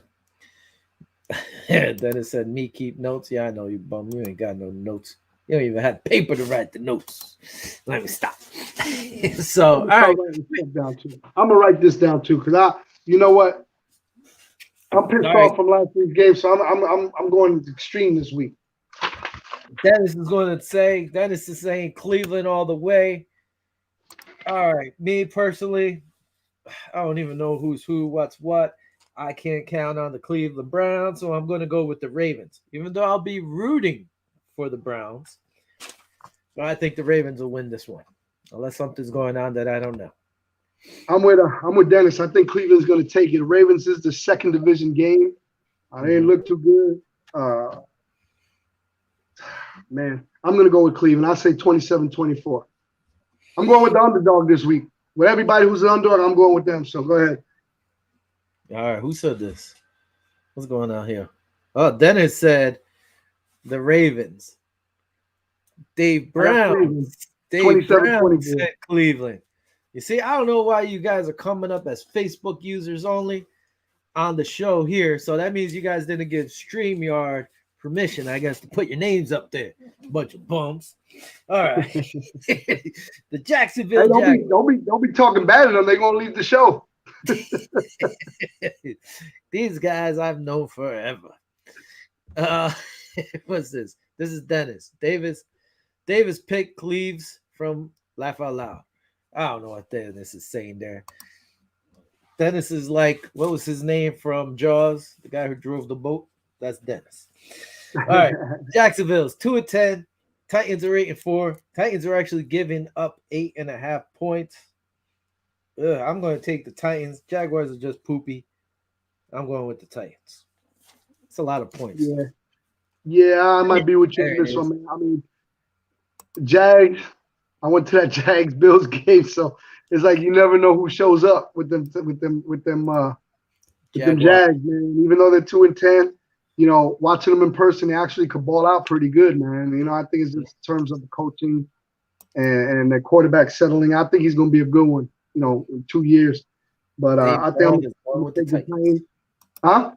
Dennis said, me keep notes. Yeah, I know you bum. You ain't got no notes. You don't even have paper to write the notes. Let me stop. So, all right. I'm gonna write this down too, because you know what? I'm pissed off from last week's game, so I'm going extreme this week. Dennis is saying Cleveland all the way. All right, me personally, I don't even know who's who, what's what. I can't count on the Cleveland Browns, so I'm going to go with the Ravens, even though I'll be rooting for the Browns. But I think the Ravens will win this one, unless something's going on that I don't know. I'm with Dennis. I think Cleveland's going to take it. Ravens is the second division game. They didn't look too good. Man, I'm going to go with Cleveland. I'll say 27-24. I'm going with the underdog this week. With everybody who's an underdog, I'm going with them. So go ahead. All right, who said this? What's going on here? Oh, Dennis said the Ravens. Dave Brown said Cleveland. You see, I don't know why you guys are coming up as Facebook users only on the show here. So that means you guys didn't give StreamYard permission, I guess, to put your names up there. Bunch of bums. All right. The Jacksonville Jaguars. Don't be talking bad at them. They're going to leave the show. These guys I've known forever. What's this? This is Dennis. Davis picked Cleves from Laugh Out Loud. I don't know what Dennis is saying there. Dennis is like, what was his name from Jaws? The guy who drove the boat? That's Dennis. All right. Jacksonville's 2-10. Titans are 8-4. Titans are actually giving up 8.5 points. I'm going to take the Titans. Jaguars are just poopy. I'm going with the Titans. It's a lot of points. Yeah. Yeah, I might be with you There on it this is. one, man. I mean, Jags. I went to that Jags Bills game, so it's like you never know who shows up with them Jaguar. Jags, man. Even though they're 2-10, watching them in person, they actually could ball out pretty good, man. I think it's just in terms of the coaching and the quarterback settling. I think he's going to be a good one, in 2 years. But Dave I think Brown I'm is going going with to the take the Titans. Titans. Huh?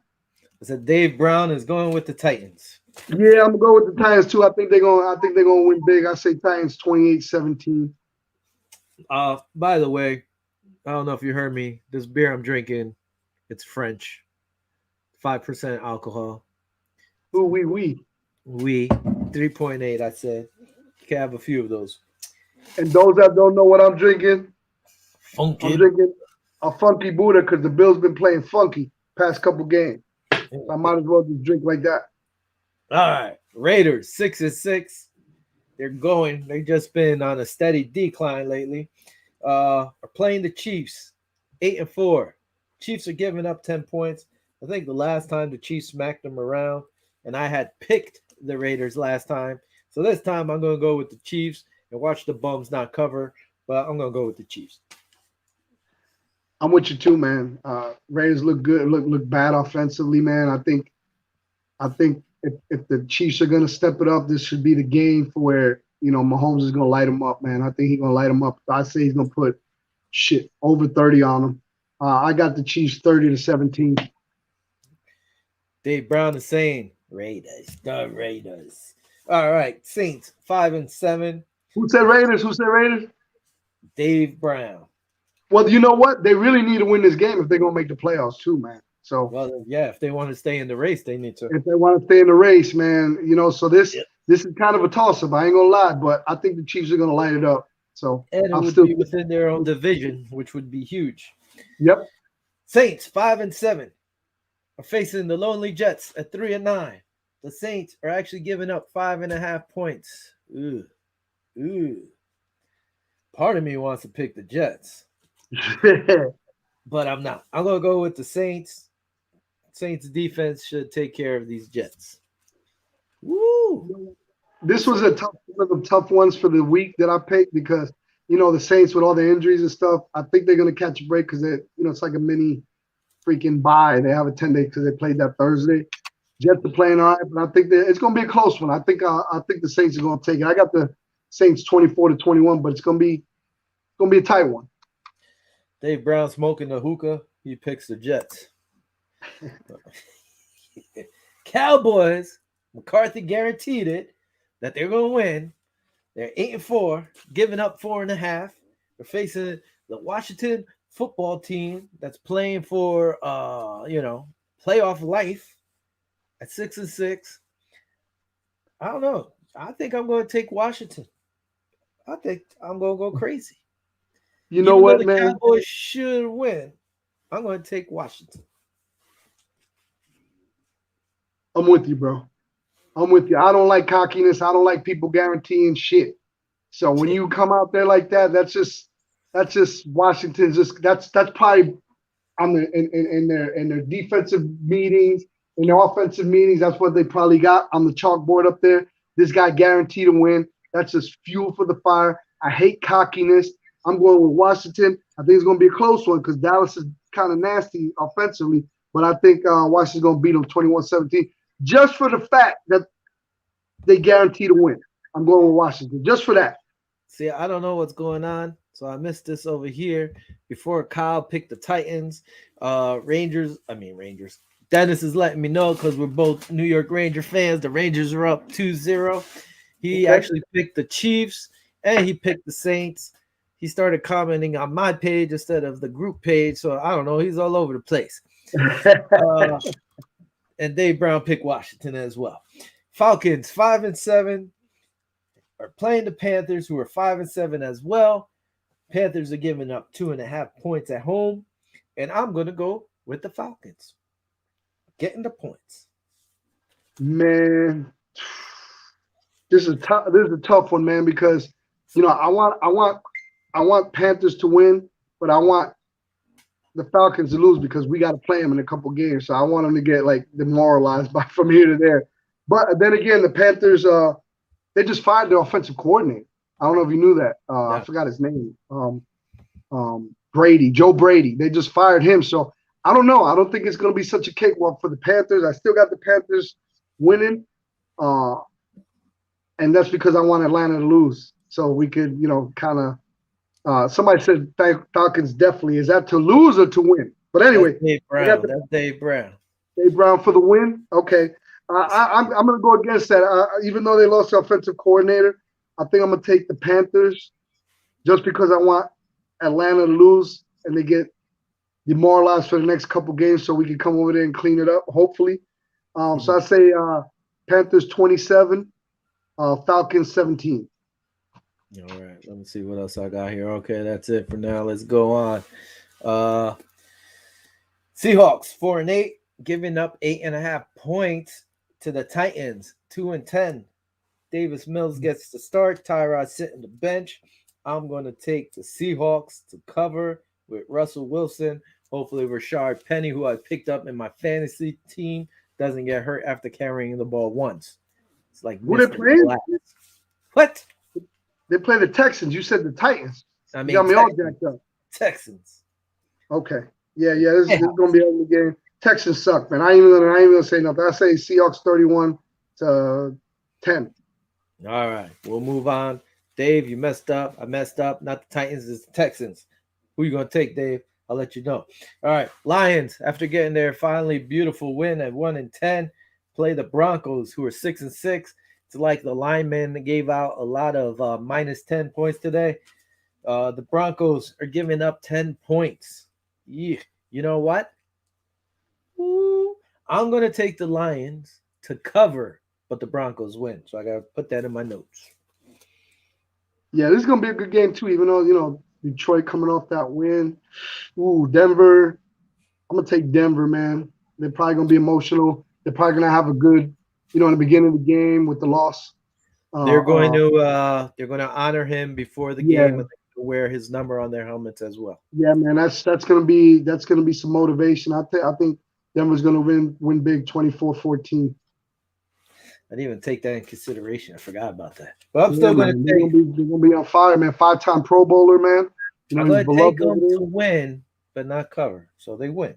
I said Dave Brown is going with the Titans. Yeah, I'm gonna go with the Titans too. I think they're gonna win big. I say Titans 28-17. By the way, I don't know if you heard me. This beer I'm drinking, it's French, 5% alcohol. Ooh, we. We 3.8. I said you can have a few of those. And those that don't know what I'm Funky. drinking a funky Buddha because the Bills been playing funky past couple games. So I might as well just drink like that. All right, Raiders 6-6. They're going. They've just been on a steady decline lately. Are playing the Chiefs 8-4. Chiefs are giving up 10 points. I think the last time the Chiefs smacked them around, and I had picked the Raiders last time. So this time I'm going to go with the Chiefs and watch the bums not cover, but I'm going to go with the Chiefs. I'm with you too, man. Raiders look good, look bad offensively, man. I think if the Chiefs are gonna step it up, this should be the game for where Mahomes is gonna light them up, man. I think he's gonna light them up. I say he's gonna put over 30 on them. I got the Chiefs 30-17. Dave Brown is saying Raiders, the Raiders. All right, Saints 5-7. Who said Raiders? Who said Raiders? Dave Brown. Well, you know what? They really need to win this game if they're gonna make the playoffs too, man. So Well, yeah, if they want to stay in the race, they need to. if they want to stay in the race, man, so this Yep. this is kind of a toss-up. I ain't gonna lie, but I think the Chiefs are gonna light it up. So And it I'm would still be within their own division, which would be huge. Yep. Saints 5-7 are facing the Lonely Jets at 3-9. The Saints are actually giving up 5.5 points. Ooh. Part of me wants to pick the Jets, but I'm not. I'm gonna go with the Saints. Saints defense should take care of these Jets. Woo! This was one of the tough ones for the week that I picked because the Saints with all the injuries and stuff. I think they're gonna catch a break because it's like a mini freaking bye. They have a 10-day because they played that Thursday. Jets are playing all right, but I think it's gonna be a close one. I think the Saints are gonna take it. I got the Saints 24-21, but it's gonna be a tight one. Dave Brown smoking the hookah. He picks the Jets. Cowboys. McCarthy guaranteed it that they're going to win. They're 8-4, giving up 4.5. They're facing the Washington football team that's playing for playoff life at 6-6. I don't know. I think I'm going to take Washington. I think I'm going to go crazy. You know Even what, though the man? Cowboys should win, I'm going to take Washington. I'm with you, bro. I'm with you. I don't like cockiness. I don't like people guaranteeing shit. So when you come out there like that, that's just Washington's that's probably on in their defensive meetings, in their offensive meetings, that's what they probably got on the chalkboard up there. This guy guaranteed to win. That's just fuel for the fire. I hate cockiness. I'm going with Washington. I think it's going to be a close one because Dallas is kind of nasty offensively, but I think Washington's going to beat them 21-17 just for the fact that they guarantee to win. I'm going with Washington just for that. See, I don't know what's going on, so I missed this over here before Kyle picked the Titans. Rangers. Dennis is letting me know because we're both New York Ranger fans. The Rangers are up 2-0. He actually picked the Chiefs and he picked the Saints. He started commenting on my page instead of the group page, so I don't know. He's all over the place. And Dave Brown picked Washington as well. Falcons 5-7 are playing the Panthers, who are 5-7 as well. Panthers are giving up 2.5 points at home, and I'm going to go with the Falcons getting the points. Man, this is tough. This is a tough one, man, because I want Panthers to win, but I want the Falcons to lose because we got to play them in a couple games. So I want them to get like demoralized from here to there. But then again, the Panthers, they just fired their offensive coordinator. I don't know if you knew that. I forgot his name. Joe Brady. They just fired him. So I don't know. I don't think it's going to be such a cakewalk for the Panthers. I still got the Panthers winning. And that's because I want Atlanta to lose. So we could, kind of somebody said Falcons definitely. Is that to lose or to win? But anyway. That's Dave Brown. That's Dave Brown. Dave Brown for the win? Okay. I'm going to go against that. Even though they lost the offensive coordinator, I think I'm going to take the Panthers just because I want Atlanta to lose and they get demoralized for the next couple games so we can come over there and clean it up, hopefully. So I say Panthers 27, Falcons 17. All right, let me see what else I got here. Okay, that's it for now. Let's go on. Seahawks 4-8, giving up 8.5 points to the Titans. 2-10. Davis Mills gets the start. Tyrod sitting the bench. I'm going to take the Seahawks to cover with Russell Wilson. Hopefully, Rashard Penny, who I picked up in my fantasy team, doesn't get hurt after carrying the ball once. It's like who they playing? What? They play the Texans. You said the Titans. I mean, you got me all jacked up. Texans. Okay. Yeah. This is going to be a ugly game. Texans suck, man. I ain't even gonna say nothing. I say Seahawks 31-10. All right, we'll move on. Dave, you messed up. I messed up. Not the Titans, it's the Texans. Who you gonna take, Dave? I'll let you know. All right, Lions, after getting their finally beautiful win at 1-10, play the Broncos, who are 6-6. It's like the linemen gave out a lot of minus 10 points today. The Broncos are giving up 10 points. Yeah. You know what? Ooh, I'm going to take the Lions to cover, but the Broncos win. So I got to put that in my notes. Yeah, this is going to be a good game, too, even though, Detroit coming off that win. Ooh, Denver. I'm going to take Denver, man. They're probably going to be emotional. They're probably going to have a good, in the beginning of the game with the loss. They're going to honor him before the game, and they're going to wear his number on their helmets as well. Yeah, man, that's going to be some motivation. I think Denver's going to win big, 24-14. I didn't even take that in consideration. I forgot about that. But I'm still going to take. They're going to be on fire, man. 5-time Pro Bowler, man. I'm going to take them to win, but not cover. So they win.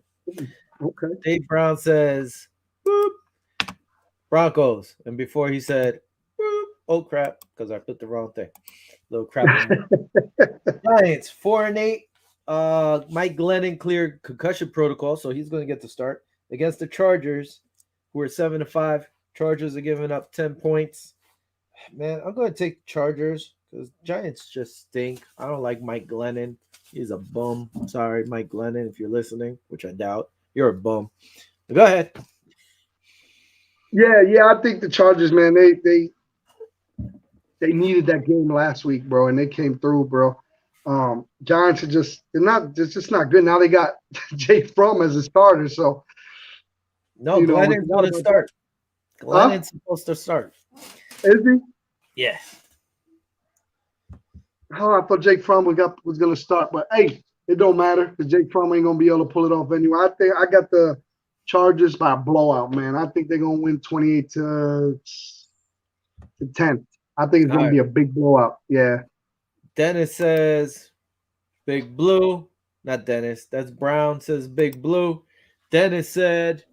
Okay. Dave Brown says, boop, Broncos. And before he said, boop, oh, crap, because I put the wrong thing. Little crap. Giants, 4-8. Mike Glennon cleared concussion protocol, so he's going to get the start against the Chargers, who are 7-5. Chargers are giving up 10 points. Man, I'm going to take Chargers because Giants just stink. I don't like Mike Glennon. He's a bum. Sorry, Mike Glennon, if you're listening, which I doubt. You're a bum. But go ahead. Yeah. I think the Chargers, man, they needed that game last week, bro, and they came through, bro. Giants are just not good. Now they got Jake Fromm as a starter, so no, Glennon's going to start. Glennon's supposed to start. Is he? Yeah. Oh, I thought Jake Fromm was going to start, but hey, it don't matter because Jake Fromm ain't going to be able to pull it off anyway. I think I got the Chargers by a blowout, man. I think they're going to win 28-10. I think it's going to be a big blowout. Yeah. Dennis says Big Blue. Not Dennis. That's Brown says Big Blue. Dennis said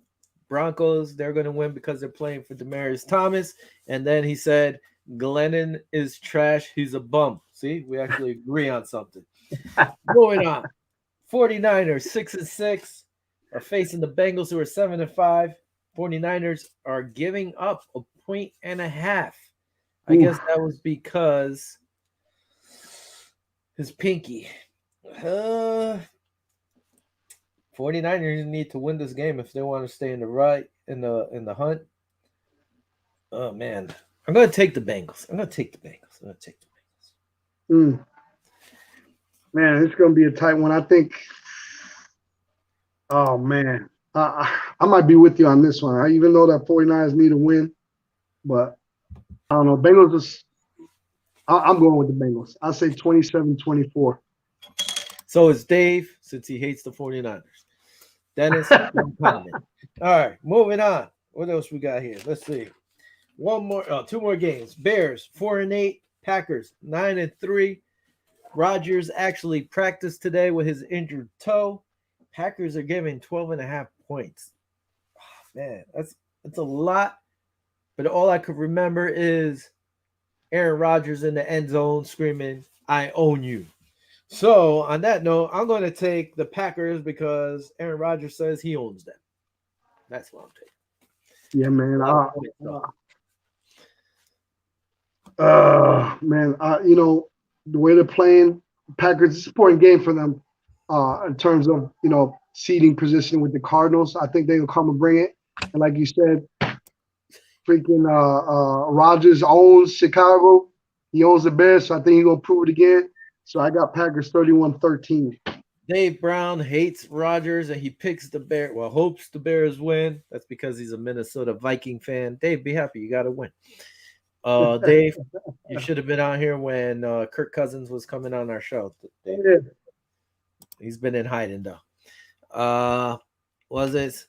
Broncos, they're going to win because they're playing for Demaryius Thomas. And then he said Glennon is trash. He's a bum. See, we actually agree on something. Going on. 49ers, 6-6, are facing the Bengals, who are 7-5. 49ers are giving up 1.5 points. I guess that was because his pinky. 49ers need to win this game if they want to stay in the hunt. Oh man, I'm going to take the Bengals. Man, it's going to be a tight one. I think. Oh man, I might be with you on this one. Even though that 49ers need a win, but I don't know. Bengals I'm going with the Bengals. I say 27-24. So is Dave. since he hates the 49ers. Dennis, no comment. All right, moving on. What else we got here? Let's see. Two more games. Bears 4-8, Packers 9-3. Rodgers actually practiced today with his injured toe. Packers are giving 12.5 points. Oh, man, that's a lot. But all I could remember is Aaron Rodgers in the end zone screaming, "I own you." So on that note, I'm going to take the Packers because Aaron Rodgers says he owns them. That's what I'm taking. Yeah, man. You know, the way they're playing, Packers, it's an important game for them in terms of, you know, seeding position with the Cardinals. I think they'll come and bring it. And like you said, freaking Rodgers owns Chicago. He owns the Bears, so I think he's going to prove it again. So I got Packers 31-13. Dave Brown hates Rodgers and he picks the Bears. Well, hopes the Bears win. That's because he's a Minnesota Viking fan. Dave, be happy. You got to win. Dave, you should have been out here when Kirk Cousins was coming on our show. Dave. Yeah. He's been in hiding, though. Was it?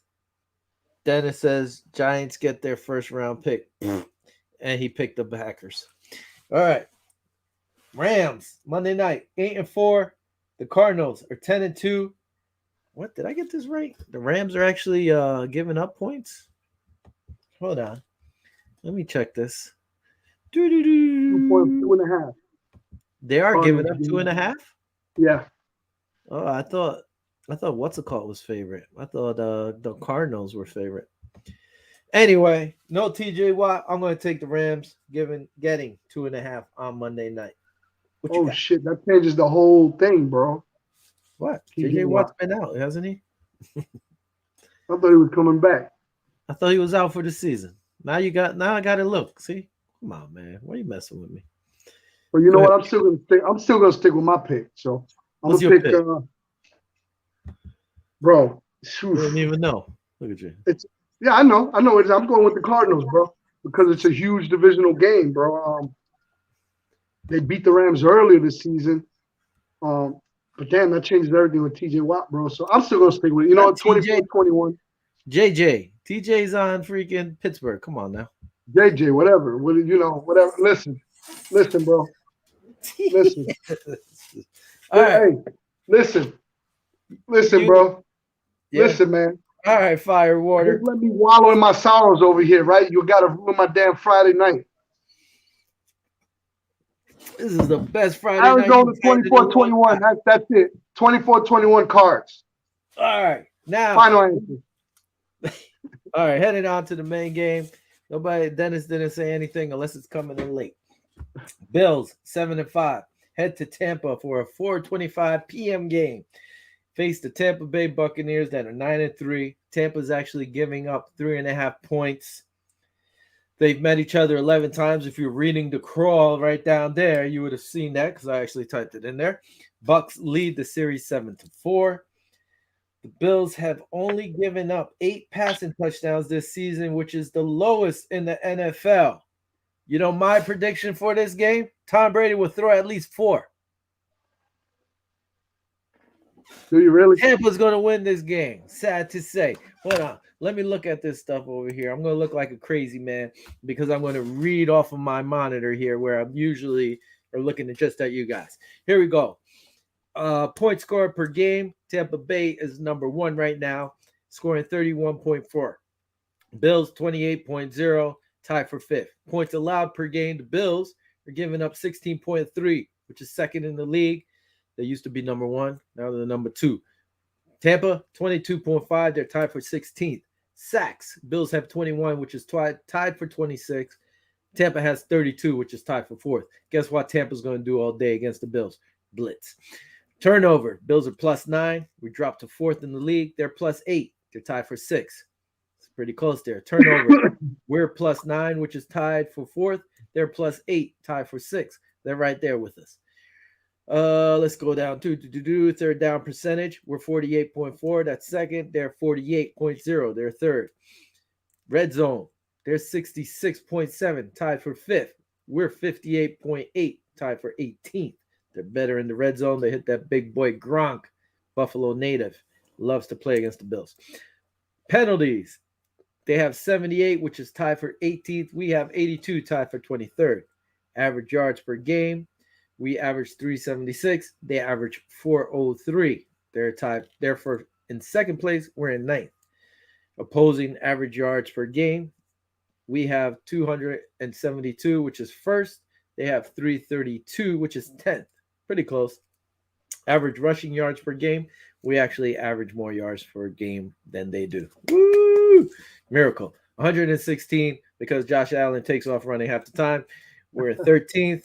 Dennis says Giants get their first round pick. And he picked the Packers. All right. Rams, Monday night, 8-4. The Cardinals are 10-2. What, did I get this right? The Rams are actually giving up points? Hold on. Let me check this. 2.5. They are giving up 2.5? Yeah. Oh, I thought what's it called was favorite. I thought the Cardinals were favorite. Anyway, no TJ Watt. I'm going to take the Rams, getting 2.5 on Monday night. Oh shit, that changes the whole thing, bro. What? TJ Watt's been out, hasn't he? I thought he was coming back. I thought he was out for the season. Now I got to look. See, come on, man. Why are you messing with me? Well, you know what? I'm still gonna stick with my pick. So I'm What's gonna your pick. You Bro, don't even know. Look at you. I know. I'm going with the Cardinals, bro, because it's a huge divisional game, bro. They beat the Rams earlier this season. But damn, that changes everything with TJ Watt, bro. So I'm still gonna stick with it. You know, 24-21. JJ. TJ's on freaking Pittsburgh. Come on now. JJ, whatever. Whatever. Listen, bro. Listen. All right. Hey, listen, bro. Yeah. Listen, man. All right, Firewater. Just let me wallow in my sorrows over here, right? You got to ruin my damn Friday night. This is the best Friday Arizona night. 24-21. That's it. 24-21 Cards. All right. Now. Final answer. All right, heading on to the main game. Dennis didn't say anything unless it's coming in late. Bills 7-5 head to Tampa for a 4:25 p.m. game. Face the Tampa Bay Buccaneers that are 9-3. Tampa's actually giving up 3.5 points. They've met each other 11 times. If you're reading the crawl right down there, you would have seen that because I actually typed it in there. Bucks lead the series 7-4. The Bills have only given up 8 passing touchdowns this season, which is the lowest in the NFL. You know my prediction for this game? Tom Brady will throw at least 4. Do you really? Tampa's going to win this game. Sad to say. Hold on. Let me look at this stuff over here. I'm going to look like a crazy man because I'm going to read off of my monitor here where I'm usually looking just at you guys. Here we go. Point scored per game. Tampa Bay is number 1 right now, scoring 31.4. Bills 28.0, tied for 5th. Points allowed per game. The Bills are giving up 16.3, which is second in the league. They used to be number 1. Now they're number 2. Tampa, 22.5. They're tied for 16th. Sacks. Bills have 21, which is tied for 26. Tampa has 32, which is tied for 4th. Guess what Tampa's going to do all day against the Bills? Blitz. Turnover. Bills are +9. We dropped to 4th in the league. They're +8. They're tied for 6th. It's pretty close there. Turnover. We're +9, which is tied for 4th. They're +8, tied for 6th. They're right there with us. Let's go down to third down percentage. We're 48.4. That's second. They're 48.0. They're third. Red zone. They're 66.7. Tied for 5th. We're 58.8. Tied for 18th. They're better in the red zone. They hit that big boy Gronk Buffalo native, loves to play against the Bills. Penalties. They have 78, which is tied for 18th. We have 82, tied for 23rd. Average yards per game. We average 376. They average 403. They're tied. Therefore, in second place, we're in ninth. Opposing average yards per game. We have 272, which is first. They have 332, which is 10th. Pretty close. Average rushing yards per game. We actually average more yards per game than they do. Woo! Miracle. 116 because Josh Allen takes off running half the time. We're at 13th.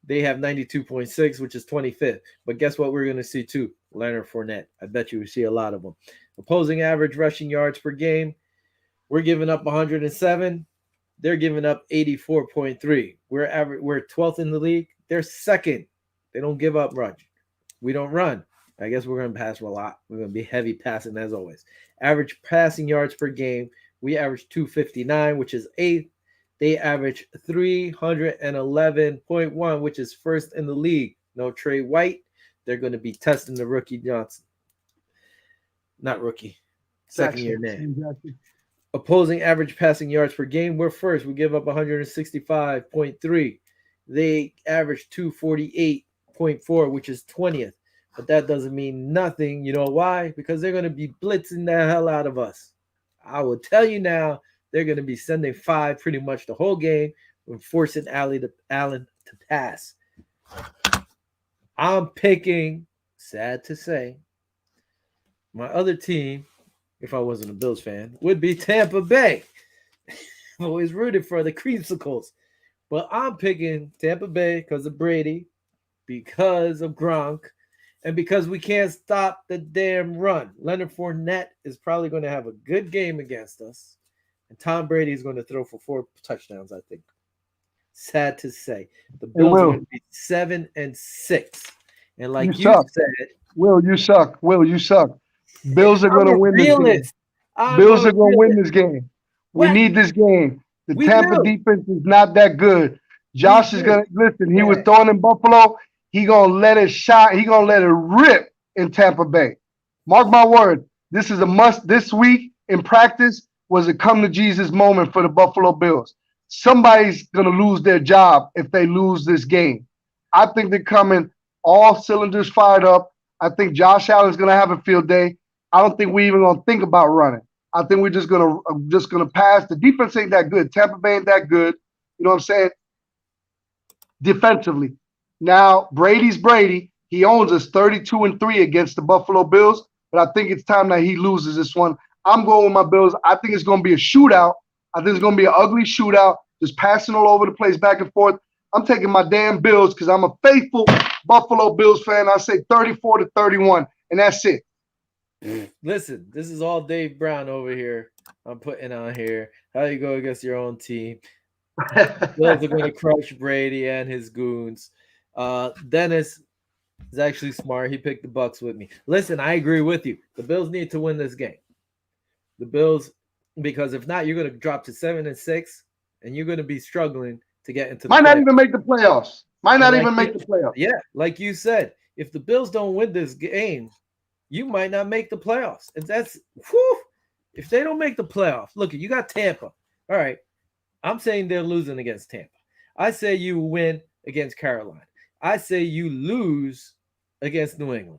They have 92.6, which is 25th. But guess what we're going to see too? Leonard Fournette. I bet you we see a lot of them. Opposing average rushing yards per game. We're giving up 107. They're giving up 84.3. We're 12th in the league. They're second. They don't give up rush. We don't run. I guess we're going to pass a lot. We're going to be heavy passing as always. Average passing yards per game. We average 259, which is 8th. They average 311.1, which is first in the league. No Trey White. They're going to be testing the rookie Johnson. Not rookie. Second year name. Exactly. Opposing average passing yards per game. We're first. We give up 165.3. They average 248.4, which is 20th. But that doesn't mean nothing. You know why? Because they're going to be blitzing the hell out of us. I will tell you now, they're going to be sending 5 pretty much the whole game and forcing Allen to pass. I'm picking, sad to say, my other team, if I wasn't a Bills fan, would be Tampa Bay. I've always rooted for the Creamsicles. But I'm picking Tampa Bay because of Brady, because of Gronk, and because we can't stop the damn run. Leonard Fournette is probably going to have a good game against us. And Tom Brady is going to throw for 4 touchdowns, I think. Sad to say. The Bills are going to be 7-6. And like you said... Will, you suck. Will, you suck. Bills are going to win this game. Bills are going to win this game. We need this game. The Tampa defense is not that good. Josh is going to... Listen, he was throwing in Buffalo. He going to let it shine. He going to let it rip in Tampa Bay. Mark my word. This is a must. This week in practice was a come to Jesus moment for the Buffalo Bills. Somebody's going to lose their job if they lose this game. I think they're coming all cylinders fired up. I think Josh Allen's going to have a field day. I don't think we're even going to think about running. I think we're just going to pass. The defense ain't that good. Tampa Bay ain't that good. You know what I'm saying? Defensively. Now, Brady's Brady. He owns us 32-3 against the Buffalo Bills, but I think it's time that he loses this one. I'm going with my Bills. I think it's going to be a shootout. I think it's going to be an ugly shootout, just passing all over the place, back and forth. I'm taking my damn Bills because I'm a faithful Buffalo Bills fan. I say 34-31, and that's it. Listen, this is all Dave Brown over here. I'm putting on here. How you go against your own team? Bills are going to crush Brady and his goons. Dennis is actually smart. He picked the Bucks with me. Listen, I agree with you. The Bills need to win this game. The Bills, because if not, you're going to drop to 7-6, and you're going to be struggling to get into the Might not even make the playoffs. Might not even make the playoffs. Yeah, like you said, if the Bills don't win this game, you might not make the playoffs. And that's, if they don't make the playoffs, look, you got Tampa. All right, I'm saying they're losing against Tampa. I say you win against Carolina. I say you lose against New England.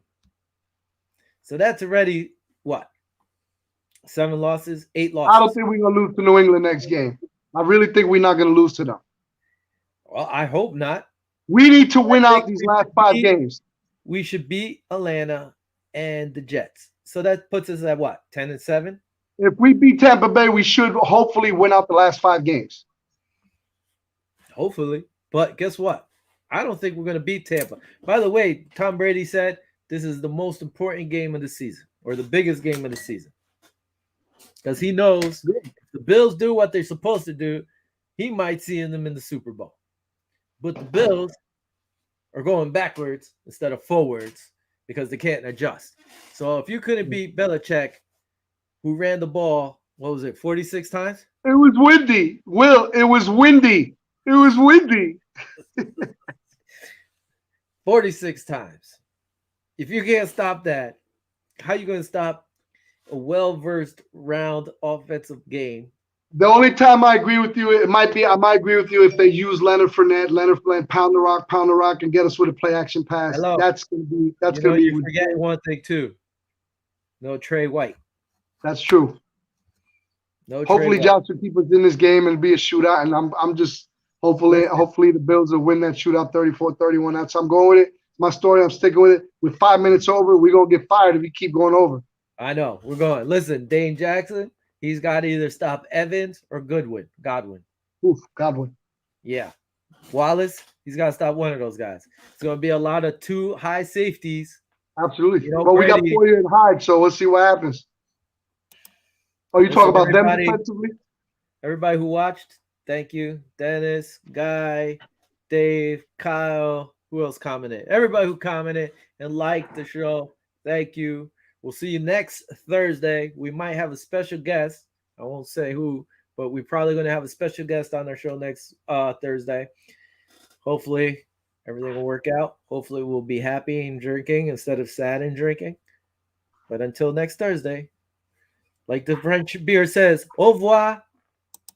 So that's already, what? 7 losses, 8 losses. I don't think we're going to lose to New England next game. I really think we're not going to lose to them. Well, I hope not. We need to win out these last 5 games. We should beat Atlanta and the Jets. So that puts us at what? 10-7? If we beat Tampa Bay, we should hopefully win out the last 5 games. Hopefully. But guess what? I don't think we're going to beat Tampa. By the way, Tom Brady said this is the most important game of the season, or the biggest game of the season. Because he knows if the Bills do what they're supposed to do, he might see them in the Super Bowl. But the Bills are going backwards instead of forwards because they can't adjust. So if you couldn't beat Belichick, who ran the ball, 46 times? It was windy. Will, it was windy. It was windy. 46 times. If you can't stop that, How you going to stop a well-versed round offensive game? The only time I agree with you, I might agree with you if they use Leonard Fournette, pound the rock, and get us with a play action pass. Hello. That's gonna be You're forgetting one thing too. No Trey White. That's true. No Hopefully, Trey White. Josh will keep us in this game and be a shootout. And I'm just hopefully the Bills will win that shootout 34-31. That's I'm going with it. My story. I'm sticking with it. With 5 minutes over, we're gonna get fired if we keep going over. I know. We're going. Listen, Dane Jackson, he's got to either stop Evans or Godwin. Oof, Godwin. Yeah. Wallace, he's got to stop one of those guys. It's going to be a lot of two high safeties. Absolutely. But we got Poyer and Hyde, so we'll see what happens. Oh, you talking about them defensively? Everybody who watched, thank you. Dennis, Guy, Dave, Kyle, who else commented? Everybody who commented and liked the show, thank you. We'll see you next Thursday. We might have a special guest. I won't say who, but we're probably going to have a special guest on our show next Thursday. Hopefully, everything will work out. Hopefully, we'll be happy and drinking instead of sad and drinking. But until next Thursday, like the French beer says, au revoir.